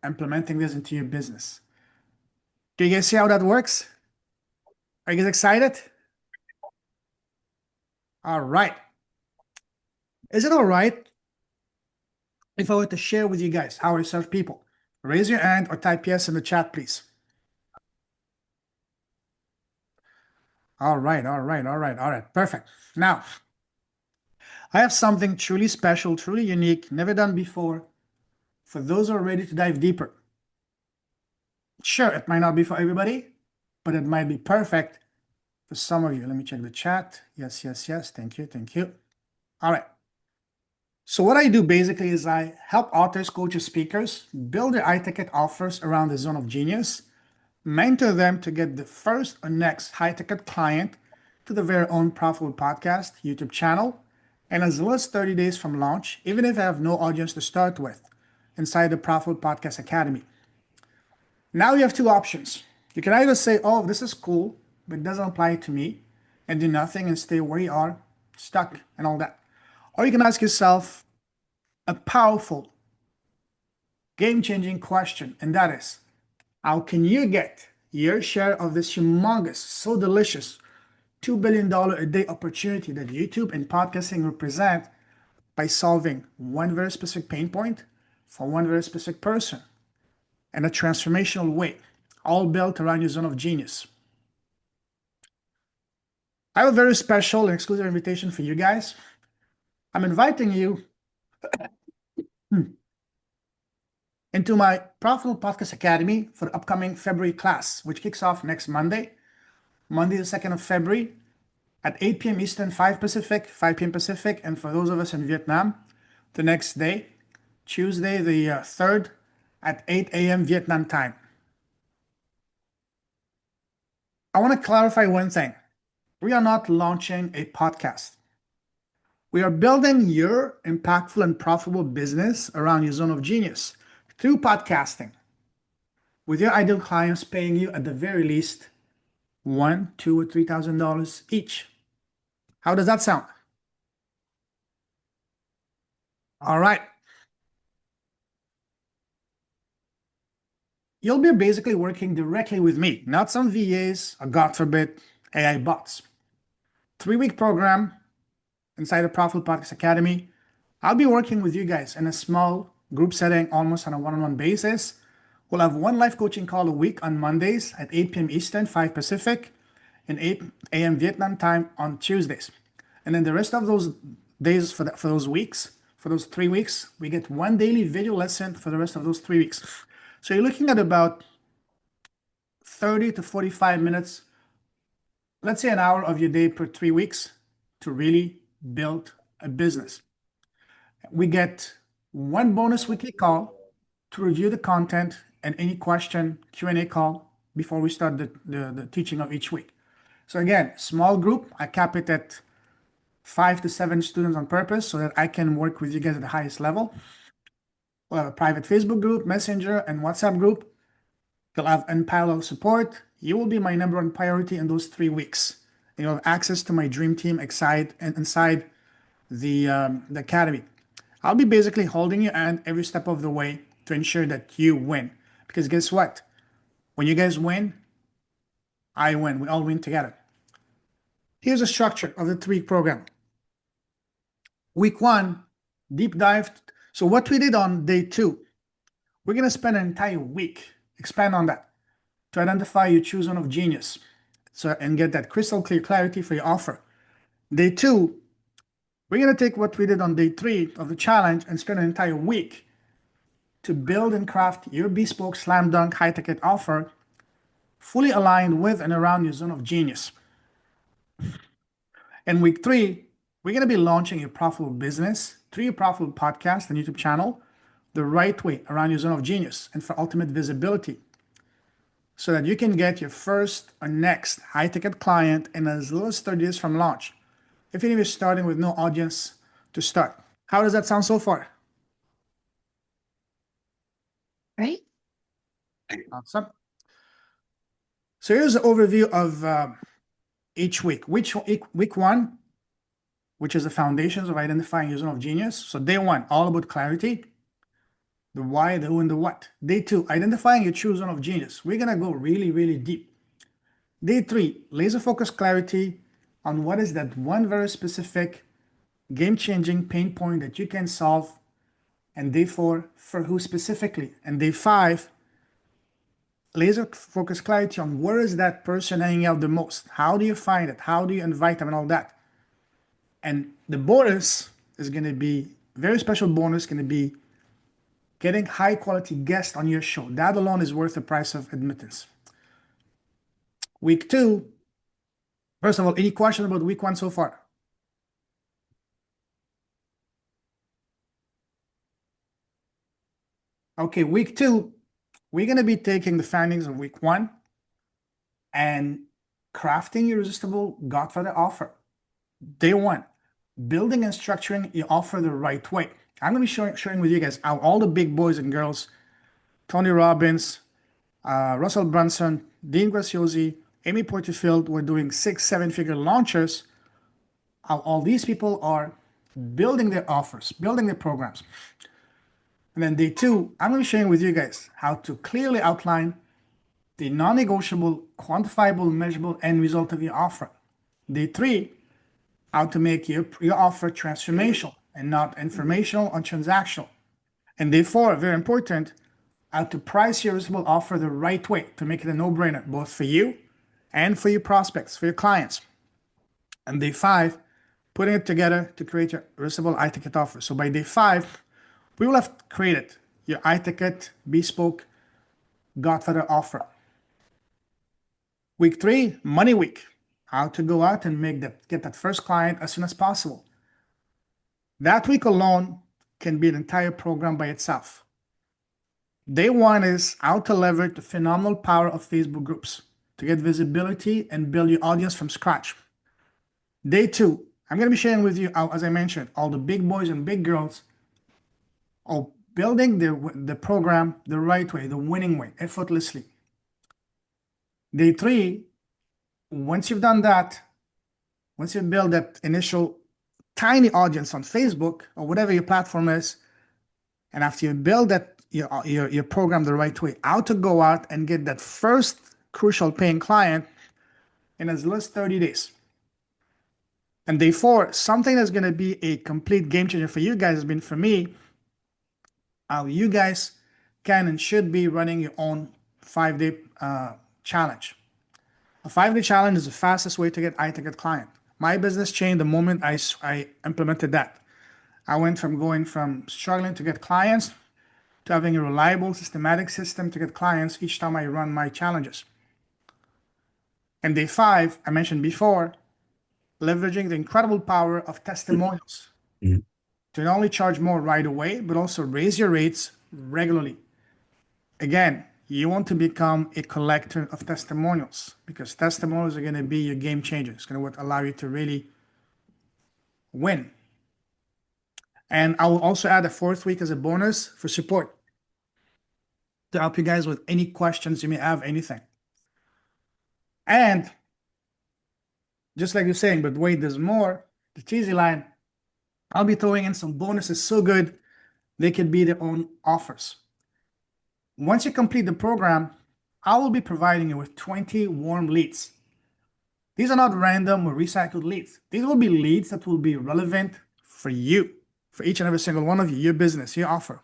implementing this into your business. Do you guys see how that works? Are you guys excited? All right. Is it all right if I were to share with you guys how I serve people? Raise your hand or type yes in the chat, please. All right. Perfect. Now, I have something truly special, truly unique, never done before for those who are ready to dive deeper. Sure, it might not be for everybody, but it might be perfect for some of you. Let me check the chat. Yes. Thank you. All right. So what I do basically is I help authors, coaches, speakers build their high-ticket offers around the zone of genius, mentor them to get the first or next high-ticket client to the very own profitable podcast, YouTube channel, and as little as 30 days from launch, even if I have no audience to start with, inside the Profitable Podcast Academy. Now you have two options. You can either say, oh, this is cool, but it doesn't apply to me, and do nothing and stay where you are, stuck and all that. Or you can ask yourself a powerful, game-changing question, and that is, how can you get your share of this humongous, so delicious, $2 billion a day opportunity that YouTube and podcasting represent by solving one very specific pain point for one very specific person in a transformational way, all built around your zone of genius? I have a very special and exclusive invitation for you guys. I'm inviting you into my Profitable Podcast Academy for the upcoming February class, which kicks off next Monday, the 2nd of February at 8 p.m. Eastern, 5 Pacific, 5 p.m. Pacific, and for those of us in Vietnam, the next day, Tuesday the 3rd at 8 a.m. Vietnam time. I want to clarify one thing. We are not launching a podcast. We are building your impactful and profitable business around your zone of genius through podcasting, with your ideal clients paying you at the very least $1,000, $2,000, or $3,000 each. How does that sound? All right. You'll be basically working directly with me, not some VAs or, God forbid, AI bots. 3-week program inside the Profitable Podcast Academy. I'll be working with you guys in a small group setting, almost on a one-on-one basis. We'll have one live coaching call a week on Mondays at 8 p.m. Eastern, 5 Pacific, and 8 a.m. Vietnam time on Tuesdays. And then the rest of those days for those weeks, for those 3 weeks, we get one daily video lesson for the rest of those 3 weeks. So you're looking at about 30 to 45 minutes, let's say an hour of your day per 3 weeks to really build a business. We get one bonus weekly call to review the content and any question Q&A call before we start the teaching of each week. So again, small group, I cap it at 5 to 7 students on purpose so that I can work with you guys at the highest level. We'll have a private Facebook group, Messenger, and WhatsApp group. You'll have unparalleled support. You will be my number one priority in those 3 weeks. You'll have access to my dream team inside the academy. I'll be basically holding your hand every step of the way to ensure that you win. Because guess what? When you guys win, I win. We all win together. Here's the structure of the 3-week program. Week 1, deep dive. So what we did on day 2, we're going to spend an entire week, expand on that, to identify your true zone of genius and get that crystal clear clarity for your offer. Day 2, we're going to take what we did on day 3 of the challenge and spend an entire week to build and craft your bespoke slam dunk high ticket offer fully aligned with and around your zone of genius. In week 3, we're going to be launching a profitable business through your profitable podcast and YouTube channel the right way around your zone of genius and for ultimate visibility so that you can get your first or next high ticket client in as little as 30 days from launch. If you're starting with no audience to start. How does that sound so far? Right? Awesome. So here's an overview of each week. Week 1, which is the foundations of identifying your zone of genius. So day 1, all about clarity, the why, the who, and the what. Day 2, identifying your true zone of genius. We're gonna go really, really deep. Day 3, laser focus clarity on what is that one very specific game-changing pain point that you can solve. And day 4, for who specifically. And day 5, laser focus clarity on where is that person hanging out the most. How do you find it? How do you invite them and all that? And the bonus is going to be, very special bonus, going to be getting high quality guests on your show. That alone is worth the price of admittance. Week 2, first of all, any questions about week 1 so far? Okay, week 2, we're going to be taking the findings of week 1 and crafting your irresistible Godfather offer. Day 1, building and structuring your offer the right way. I'm going to be sharing with you guys how all the big boys and girls, Tony Robbins, Russell Brunson, Dean Graziosi, Amy Porterfield, were doing 6-7 figure launches, how all these people are building their offers, building their programs. And then day 2, I'm going to be sharing with you guys how to clearly outline the non-negotiable, quantifiable, measurable end result of your offer. Day 3, how to make your offer transformational and not informational or transactional. And day 4, very important, how to price your irresistible offer the right way to make it a no-brainer, both for you and for your prospects, for your clients. And day 5, putting it together to create your irresistible high-ticket offer. So by day 5, we will have created your high-ticket, bespoke, Godfather offer. Week 3, money week. How to go out and get that first client as soon as possible. That week alone can be an entire program by itself. Day 1 is how to leverage the phenomenal power of Facebook groups to get visibility and build your audience from scratch. Day 2, I'm going to be sharing with you, as I mentioned, all the big boys and big girls are building the program the right way, the winning way, effortlessly. Day 3, once you've done that, once you build that initial tiny audience on Facebook or whatever your platform is, and after you build that your program the right way, how to go out and get that first crucial paying client in as little as 30 days. And day 4, something that's going to be a complete game changer for you guys has been for me, how you guys can and should be running your own 5-day challenge. A 5-day challenge is the fastest way to get high-ticket client. My business changed the moment I implemented that. I went from going from struggling to get clients to having a reliable, systematic system to get clients each time I run my challenges. And day 5, I mentioned before, leveraging the incredible power of testimonials to not only charge more right away, but also raise your rates regularly. Again, you want to become a collector of testimonials because testimonials are going to be your game changer. It's going to allow you to really win. And I will also add a 4th week as a bonus for support to help you guys with any questions you may have, anything. And just like you're saying, but wait, there's more. The cheesy line, I'll be throwing in some bonuses so good they could be their own offers. Once you complete the program, I will be providing you with 20 warm leads. These are not random or recycled leads. These will be leads that will be relevant for you, for each and every single one of you, your business, your offer.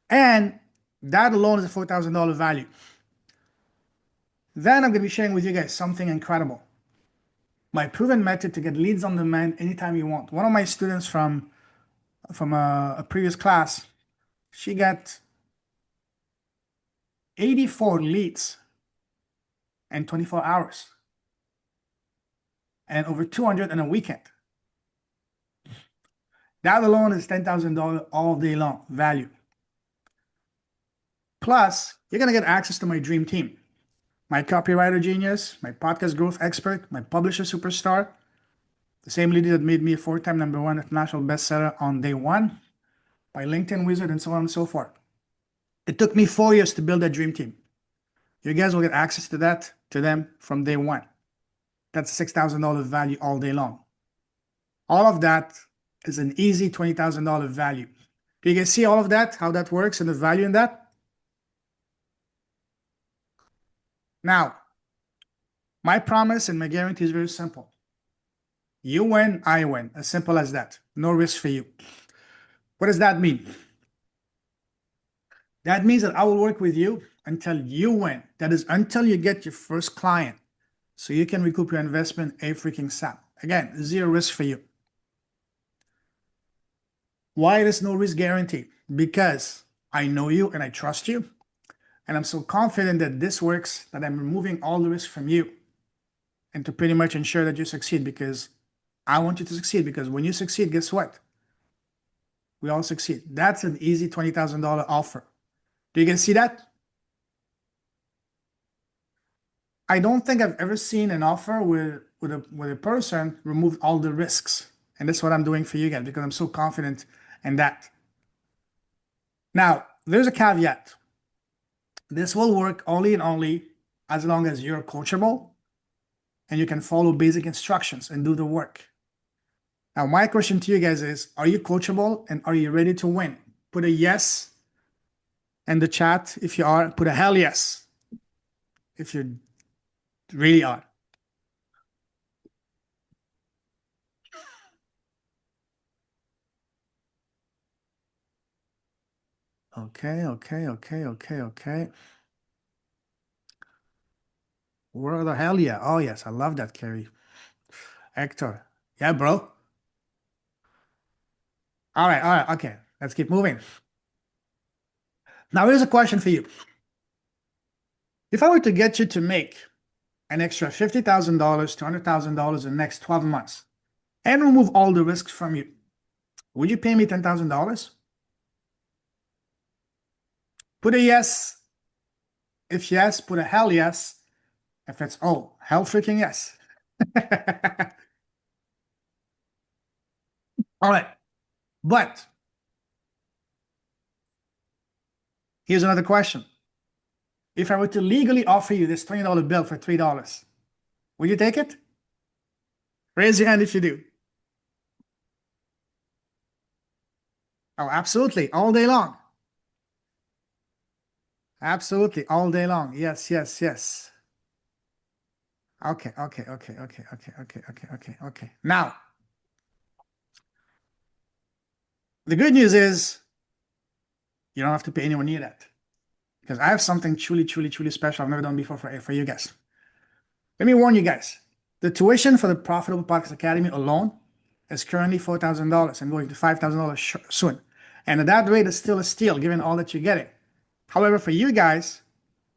And that alone is a $4,000 value. Then I'm going to be sharing with you guys something incredible. My proven method to get leads on demand anytime you want. One of my students from a previous class, she got 84 leads in 24 hours and over 200 in a weekend. That alone is $10,000 all day long value. Plus, you're going to get access to my dream team. My copywriter genius, my podcast growth expert, my publisher superstar, the same lady that made me a 4-time #1 international bestseller on day one, my LinkedIn wizard, and so on and so forth. It took me 4 years to build that dream team. You guys will get access to them from day one. That's $6,000 value all day long. All of that is an easy $20,000 value. Do you guys see all of that, how that works and the value in that? Now, my promise and my guarantee is very simple. You win, I win. As simple as that. No risk for you. What does that mean? That means that I will work with you until you win. That is until you get your first client. So you can recoup your investment a freaking cent. Again, zero risk for you. Why there's no risk guarantee? Because I know you and I trust you. And I'm so confident that this works that I'm removing all the risk from you and to pretty much ensure that you succeed, because I want you to succeed, because when you succeed, guess what? We all succeed. That's an easy $20,000 offer. Do you guys see that? I don't think I've ever seen an offer where a person removed all the risks. And that's what I'm doing for you guys, because I'm so confident in that. Now, there's a caveat. This will work only and only as long as you're coachable and you can follow basic instructions and do the work. Now, my question to you guys is, are you coachable and are you ready to win? Put a yes in the chat if you are. Put a hell yes if you really are. Okay. Where the hell yeah? Oh, yes, I love that, Kerry. Hector. Yeah, bro. All right, okay. Let's keep moving. Now, here's a question for you. If I were to get you to make an extra $50,000 to $100,000 in the next 12 months and remove all the risks from you, would you pay me $10,000? Put a yes. If yes, put a hell yes. If it's, oh, hell freaking yes. All right. But here's another question. If I were to legally offer you this $20 bill for $3, would you take it? Raise your hand if you do. Oh, absolutely. All day long. Absolutely. All day long. Yes. Okay. Now, the good news is you don't have to pay anywhere near that, because I have something truly special I've never done before for you guys. Let me warn you guys. The tuition for the Profitable Podcast Academy alone is currently $4,000 and going to $5,000 soon. And at that rate is still a steal given all that you're getting. However, for you guys,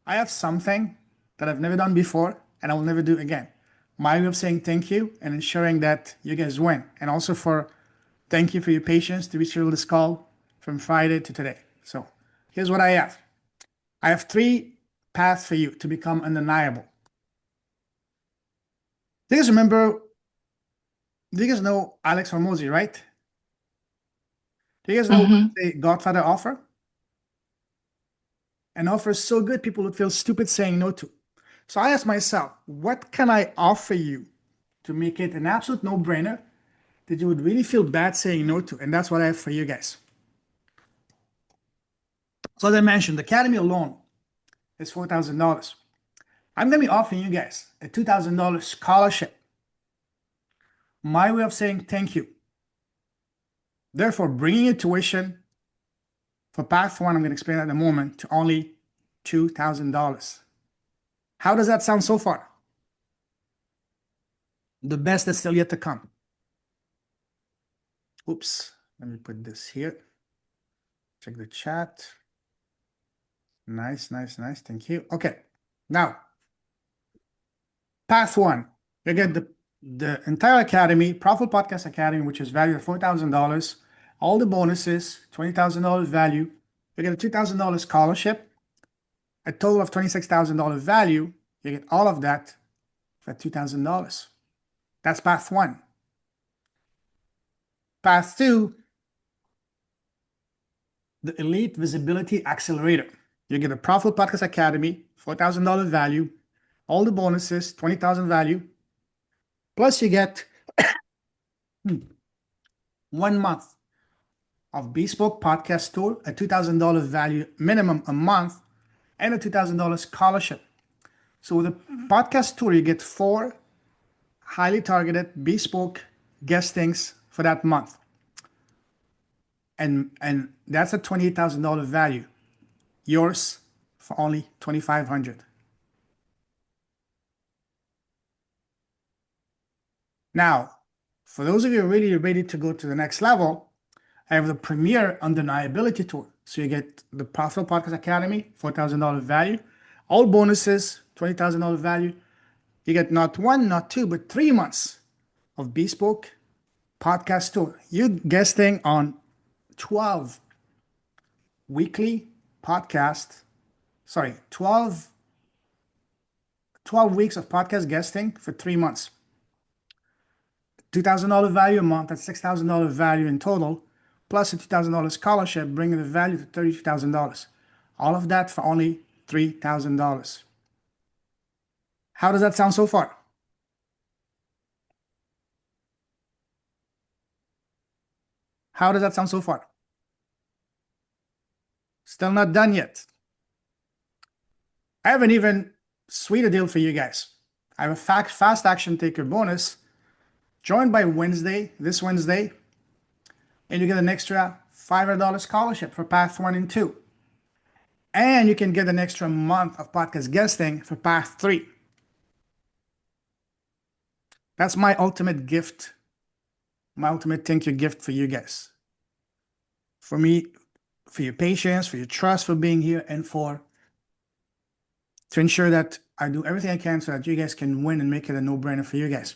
I have something that I've never done before and I will never do again. My way of saying thank you and ensuring that you guys win. And also for thank you for your patience to reschedule this call from Friday to today. So here's what I have. I have 3 paths for you to become undeniable. Do you guys remember, do you guys know Alex Hormozy, right? Do you guys know what the Godfather offer? An offer so good people would feel stupid saying no to. So I asked myself, what can I offer you to make it an absolute no-brainer that you would really feel bad saying no to. And that's what I have for you guys. So as I mentioned, the Academy alone is $4,000. I'm going to be offering you guys a $2,000 scholarship. My way of saying thank you. Therefore, bringing your tuition for Path 1, I'm going to explain that in a moment, to only $2,000. How does that sound so far? The best is still yet to come. Oops, let me put this here. Check the chat. Nice, nice, nice. Thank you. Okay, now, Path 1. You get the entire Academy, Profitable Podcast Academy, which is valued at $4,000. All the bonuses, $20,000 value. You get a $2,000 scholarship, a total of $26,000 value. You get all of that for $2,000. That's Path 1. Path 2, the Elite Visibility Accelerator. You get a Profitable Podcast Academy, $4,000 value, all the bonuses, $20,000 value, plus you get 1 month of Bespoke Podcast Tour, a $2,000 value minimum a month, and a $2,000 scholarship. So with the podcast tour, you get 4 highly targeted bespoke guestings for that month. And that's a $28,000 value. Yours for only $2,500. Now, for those of you really ready to go to the next level, I have the Premier Undeniability Tour. So you get the Profitable Podcast Academy, $4,000 value. All bonuses, $20,000 value. You get not 1, not 2, but 3 months of Bespoke Podcast Tour. You guesting on 12 weekly podcasts. 12 weeks of podcast guesting for 3 months. $2,000 value a month, that's $6,000 value in total, plus a $2,000 scholarship, bringing the value to $32,000. All of that for only $3,000. How does that sound so far? How does that sound so far? Still not done yet. I have an even sweeter deal for you guys. I have a fast action taker bonus. Join by Wednesday, this Wednesday, and you get an extra $500 scholarship for Path 1 and 2. And you can get an extra month of podcast guesting for Path 3. That's my ultimate gift, my ultimate thank you gift for you guys. For me, for your patience, for your trust, for being here, and to ensure that I do everything I can so that you guys can win and make it a no-brainer for you guys.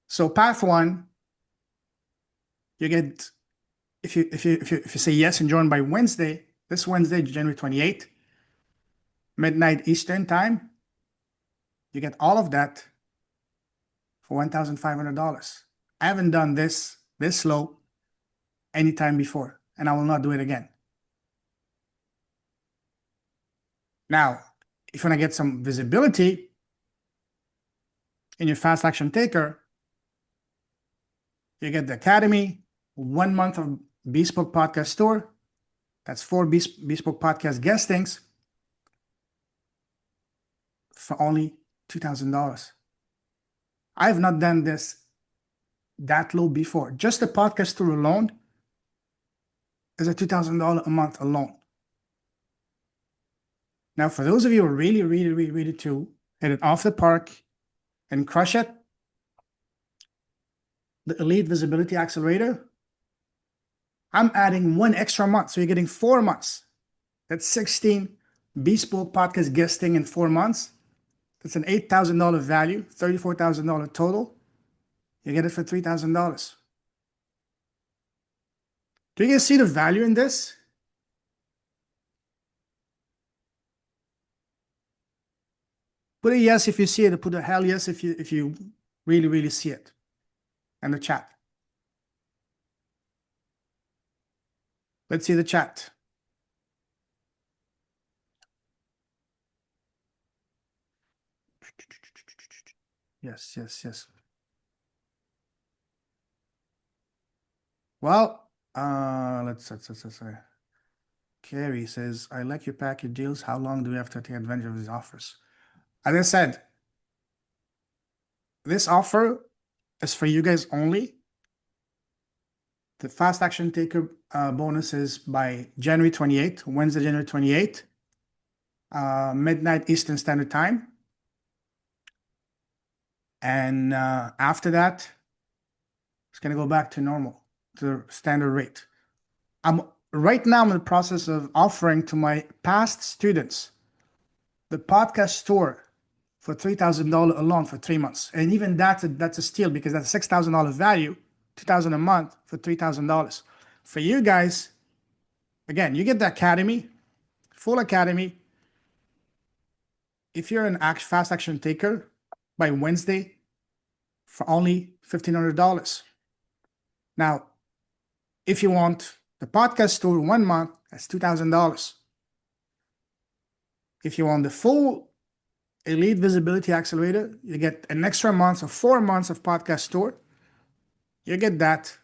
So Path 1, you get, if you say yes and join by Wednesday, this Wednesday, January 28th, midnight Eastern time, you get all of that for $1,500. I haven't done this low anytime before, and I will not do it again. Now, if you want to get some visibility in your fast action taker, you get the Academy, 1 month of Bespoke Podcast Tour. That's 4 Bespoke Podcast guestings for only $2,000. I have not done this that low before. Just the podcast tour alone is a $2,000 a month alone. Now, for those of you who are really ready to hit it off the park and crush it, the Elite Visibility Accelerator, I'm adding 1 extra month. So you're getting 4 months. That's 16 Bespoke Podcast guesting in 4 months. That's an $8,000 value, $34,000 total. You get it for $3,000. Do you guys see the value in this? Put a yes if you see it, put a hell yes if you really see it in the chat. Let's see the chat. Yes. Well, let's say. Carrie says, I like your package deals. How long do we have to take advantage of these offers? As I said, this offer is for you guys only. The fast action taker bonus is by January 28th, Wednesday, January 28th, midnight Eastern Standard Time. And after that, it's going to go back to normal, to standard rate. Right now, I'm in the process of offering to my past students the podcast tour for $3,000 alone for 3 months. And even that's a steal, because that's a $6,000 value, $2,000 a month for $3,000. For you guys, again, you get the academy, full academy. If you're an fast action taker by Wednesday, for only $1,500. Now, if you want the podcast tour 1 month, that's $2,000. If you want the full Elite Visibility Accelerator, you get an extra month of 4 months of podcast tour. You get that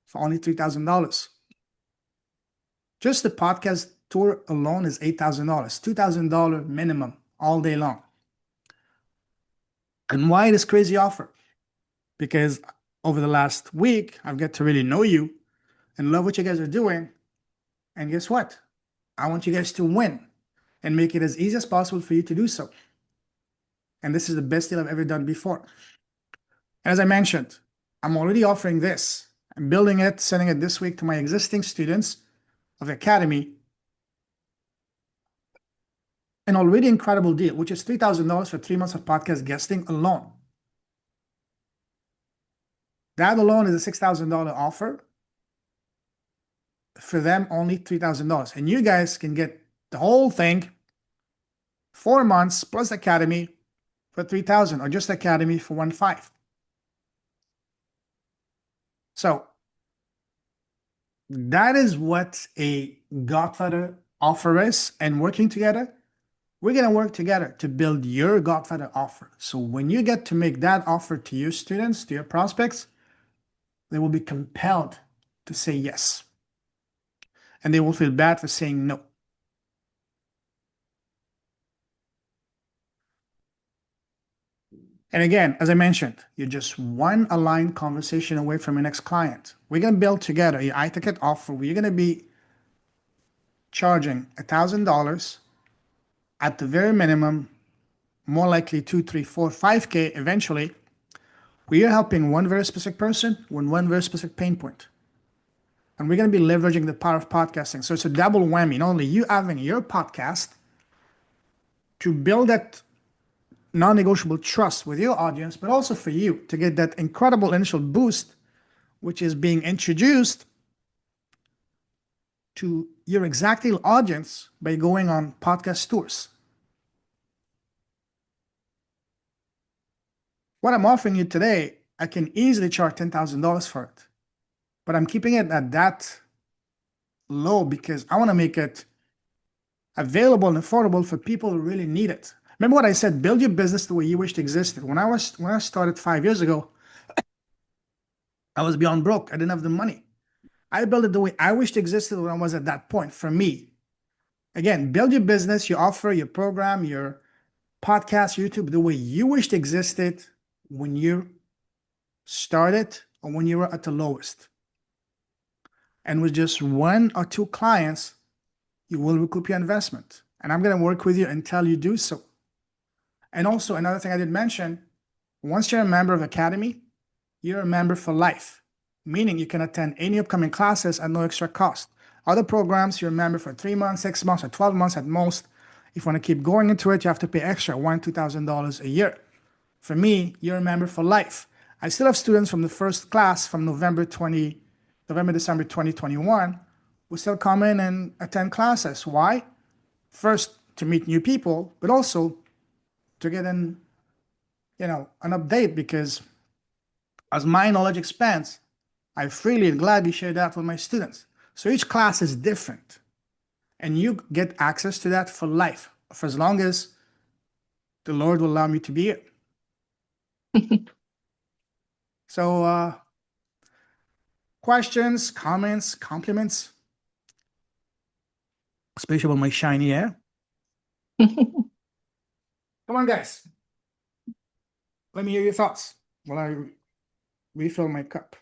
for only $3,000. Just the podcast tour alone is $8,000, $2,000 minimum all day long. And why this crazy offer? Because over the last week, I've got to really know you and love what you guys are doing. And guess what? I want you guys to win and make it as easy as possible for you to do so. And this is the best deal I've ever done before. And as I mentioned, I'm already offering this. I'm building it, sending it this week to my existing students of the Academy. An already incredible deal, which is $3,000 for 3 months of podcast guesting alone. That alone is a $6,000 offer. For them, only $3,000. And you guys can get the whole thing, 4 months plus Academy for $3,000, or just Academy for $1,500. So that is what a Godfather offer is. And working together, we're going to work together to build your Godfather offer. So when you get to make that offer to your students, to your prospects, they will be compelled to say yes. And they will feel bad for saying no. And again, as I mentioned, you're just one aligned conversation away from your next client. We're going to build together a high-ticket offer where you're going to be charging $1,000 at the very minimum, more likely 2, 3, 4, 5K eventually. We are helping one very specific person with one very specific pain point. And we're going to be leveraging the power of podcasting. So it's a double whammy. Not only you having your podcast to build that non-negotiable trust with your audience, but also for you to get that incredible initial boost, which is being introduced to your exact audience by going on podcast tours. What I'm offering you today, I can easily charge $10,000 for it, but I'm keeping it at that low because I want to make it available and affordable for people who really need it. Remember what I said, build your business the way you wish it existed. When I started 5 years ago, I was beyond broke. I didn't have the money. I built it the way I wished it existed when I was at that point. For me, again, build your business, your offer, your program, your podcast, YouTube, the way you wished it existed when you started or when you were at the lowest. And with just 1 or 2 clients, you will recoup your investment. And I'm going to work with you until you do so. And also, another thing I did mention, once you're a member of Academy, you're a member for life, meaning you can attend any upcoming classes at no extra cost. Other programs, you're a member for 3 months, 6 months, or 12 months at most. If you want to keep going into it, you have to pay extra, $1,000, $2,000 a year. For me, you're a member for life. I still have students from the first class from November, December 2021 who still come in and attend classes. Why? First, to meet new people, but also to get an update, because as my knowledge expands, I freely and gladly share that with my students. So each class is different, and you get access to that for life, for as long as the Lord will allow me to be here. So Questions, comments, compliments, especially about my shiny hair. Come on, guys. Let me hear your thoughts while I refill my cup.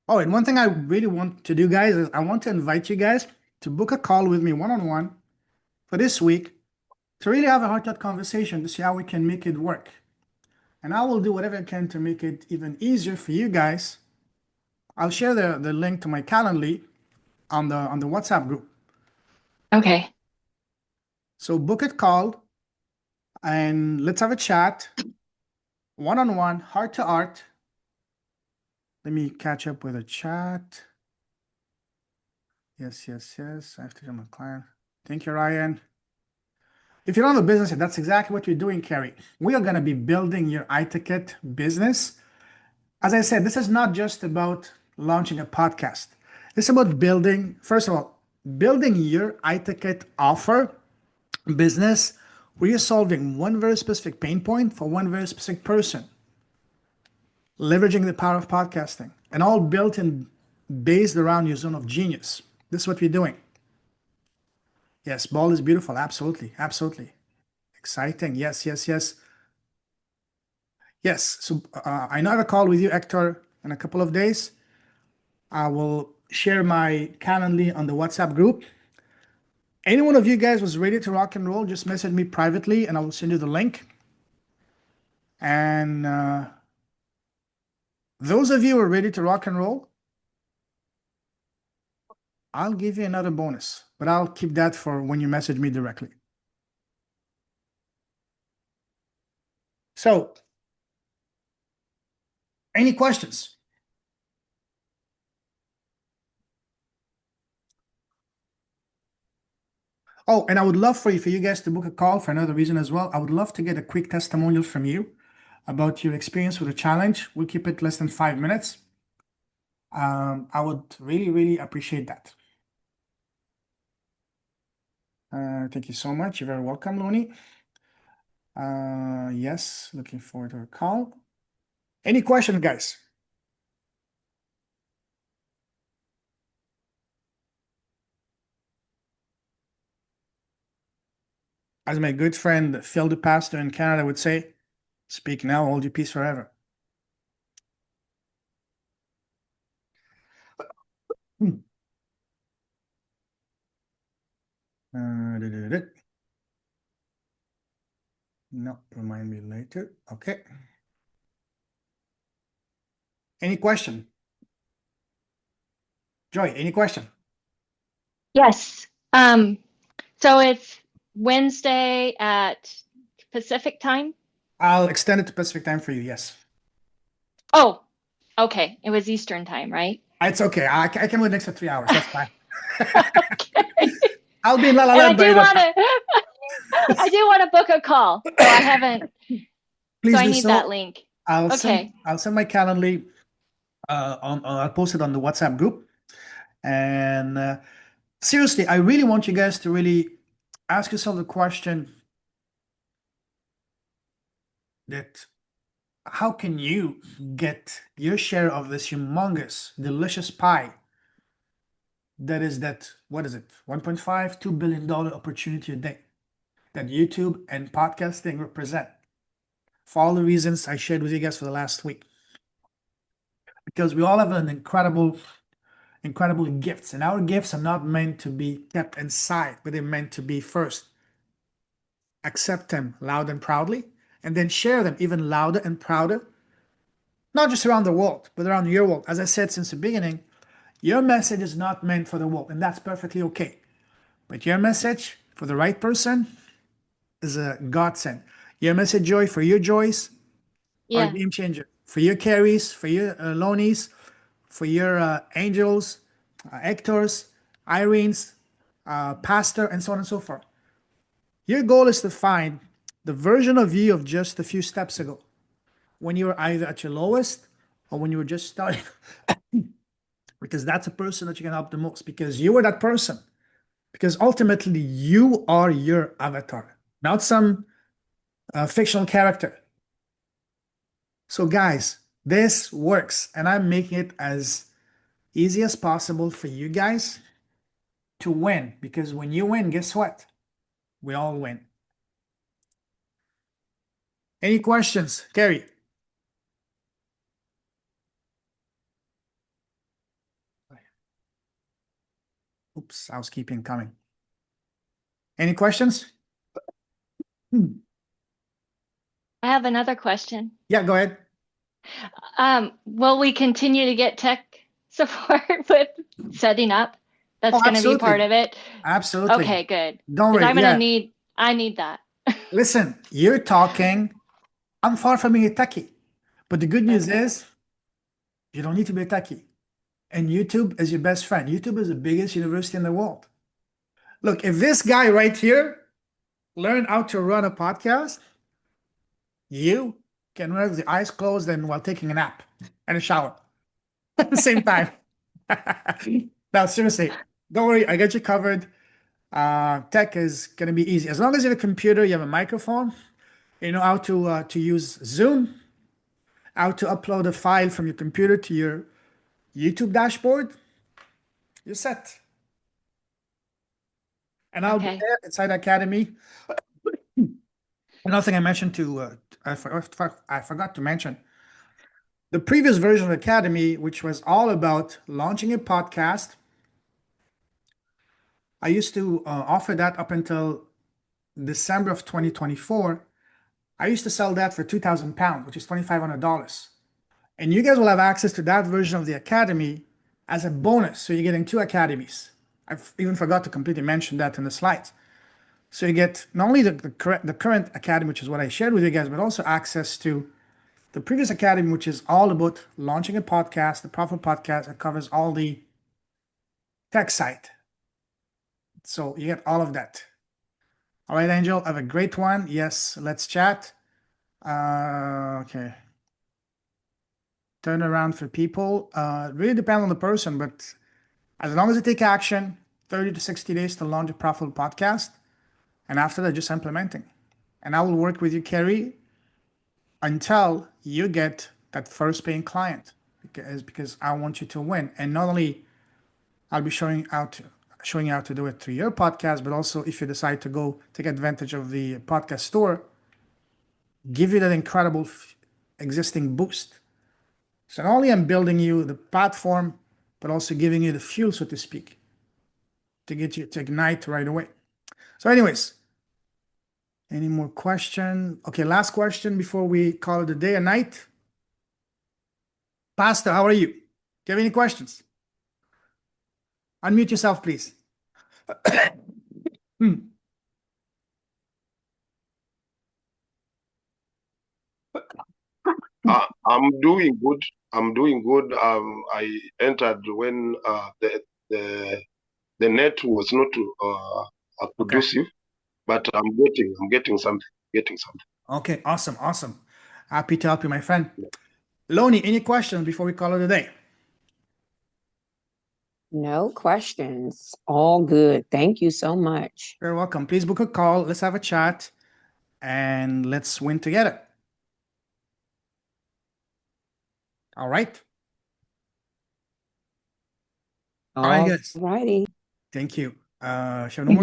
Oh, and one thing I really want to do, guys, is I want to invite you guys to book a call with me one-on-one for this week to really have a heart-to-heart conversation to see how we can make it work. And I will do whatever I can to make it even easier for you guys. I'll share the link to my Calendly on the WhatsApp group. Okay. So book it call and let's have a chat. One-on-one, heart-to-heart. Let me catch up with a chat. Yes. I have to do my client. Thank you, Ryan. If you don't have a business, that's exactly what we're doing, Carrie. We are going to be building your iTicket business. As I said, this is not just about launching a podcast. It's about building, first of all, building your iTicket offer business where you're solving one very specific pain point for one very specific person, leveraging the power of podcasting, and all built and based around your zone of genius. This is what we're doing. Yes, ball is beautiful. Absolutely. Exciting. Yes. Yes. So I know I have a call with you, Hector, in a couple of days. I will share my Calendly on the WhatsApp group. Any one of you guys was ready to rock and roll, just message me privately and I will send you the link. And those of you who are ready to rock and roll, I'll give you another bonus, but I'll keep that for when you message me directly. So, any questions? Oh, and I would love for you guys to book a call for another reason as well. I would love to get a quick testimonial from you about your experience with the challenge. We'll keep it less than 5 minutes. I would really appreciate that. Thank you so much. You're very welcome, Looney. Yes, looking forward to a call. Any questions, guys? As my good friend Phil the pastor in Canada would say, speak now, hold your peace forever. No, remind me later. Okay. Any question? Joy, any question? Yes. So it's Wednesday at Pacific time? I'll extend it to Pacific time for you, yes. Oh, okay. It was Eastern time, right? It's okay. I can wait next for 3 hours. That's fine. Okay. I'll be in La La And Land by the I do want to book a call. So I haven't. Please So I do need so. that link. I'll Okay. send my Calendly. I'll post it on the WhatsApp group. And seriously, I really want you guys to really ask yourself the question that how can you get your share of this humongous, delicious pie that is that, what is it, 1.5, $2 billion opportunity a day that YouTube and podcasting represent for all the reasons I shared with you guys for the last week. Because we all have an incredible gifts, and our gifts are not meant to be kept inside, but they're meant to be first accept them loud and proudly, and then share them even louder and prouder, not just around the world, but around your world. As I said since the beginning, your message is not meant for the world, and that's perfectly okay. But your message for the right person is a godsend. Your message, Joy, for your joys are a Yeah. game changer. For your carries, for your Lonies, for your angels, Hectors, Irenes, Pastor, and so on and so forth. Your goal is to find the version of you of just a few steps ago, when you were either at your lowest or when you were just starting. Because that's a person that you can help the most, because you were that person. Because ultimately, you are your avatar, not some a fictional character. So guys, this works, and I'm making it as easy as possible for you guys to win, because when you win, guess what? We all win. Any questions, Carrie? Oops, housekeeping coming. Any questions? I have another question. Yeah, go ahead. Will we continue to get tech support with setting up? That's Oh, going to be part absolutely. of it. Absolutely. Okay, good. Don't Because worry. I'm gonna Yeah. I need that. Listen, you're talking. I'm far from being a techie, but the good news Okay. is you don't need to be a techie. And YouTube is your best friend. YouTube is the biggest university in the world. Look, if this guy right here learned how to run a podcast, you can run with the eyes closed and while taking a nap and a shower at the same time. Now, seriously, don't worry, I got you covered. Tech is going to be easy. As long as you have a computer, you have a microphone, you know how to use Zoom, how to upload a file from your computer to your YouTube dashboard, you're set. And I'll be Okay. there inside Academy. Another thing I mentioned I forgot to mention the previous version of Academy, which was all about launching a podcast. I used to offer that up until December of 2024. I used to sell that for £2,000, which is $2,500. And you guys will have access to that version of the Academy as a bonus. So you're getting two academies. I've even forgot to completely mention that in the slides. So you get not only the current academy, which is what I shared with you guys, but also access to the previous academy, which is all about launching a podcast, the Profit Podcast. That covers all the tech side. So you get all of that. All right, Angel, have a great one. Yes, let's chat. Okay. Turn around for people. Really depend on the person, but as long as you take action, 30 to 60 days to launch a profitable podcast. And after that, just implementing. And I will work with you, Kerry, until you get that first paying client, because I want you to win. And not only I'll be showing you how to do it through your podcast, but also if you decide to go take advantage of the podcast store, give you that incredible existing boost. So not only I'm building you the platform, but also giving you the fuel, so to speak, to get you to ignite right away. So anyways, any more question? Okay, last question before we call it a day and night. Pastor, how are you? Do you have any questions? Unmute yourself, please. I'm doing good. I'm doing good. I entered when the net was not Okay. conducive, but I'm getting something. Getting something. Okay, awesome, awesome. Happy to help you, my friend. Loni, any questions before we call it a day? No questions. All good. Thank you so much. You're welcome. Please book a call. Let's have a chat and let's win together. All right. All right, All guys. righty. Thank you. Shall no more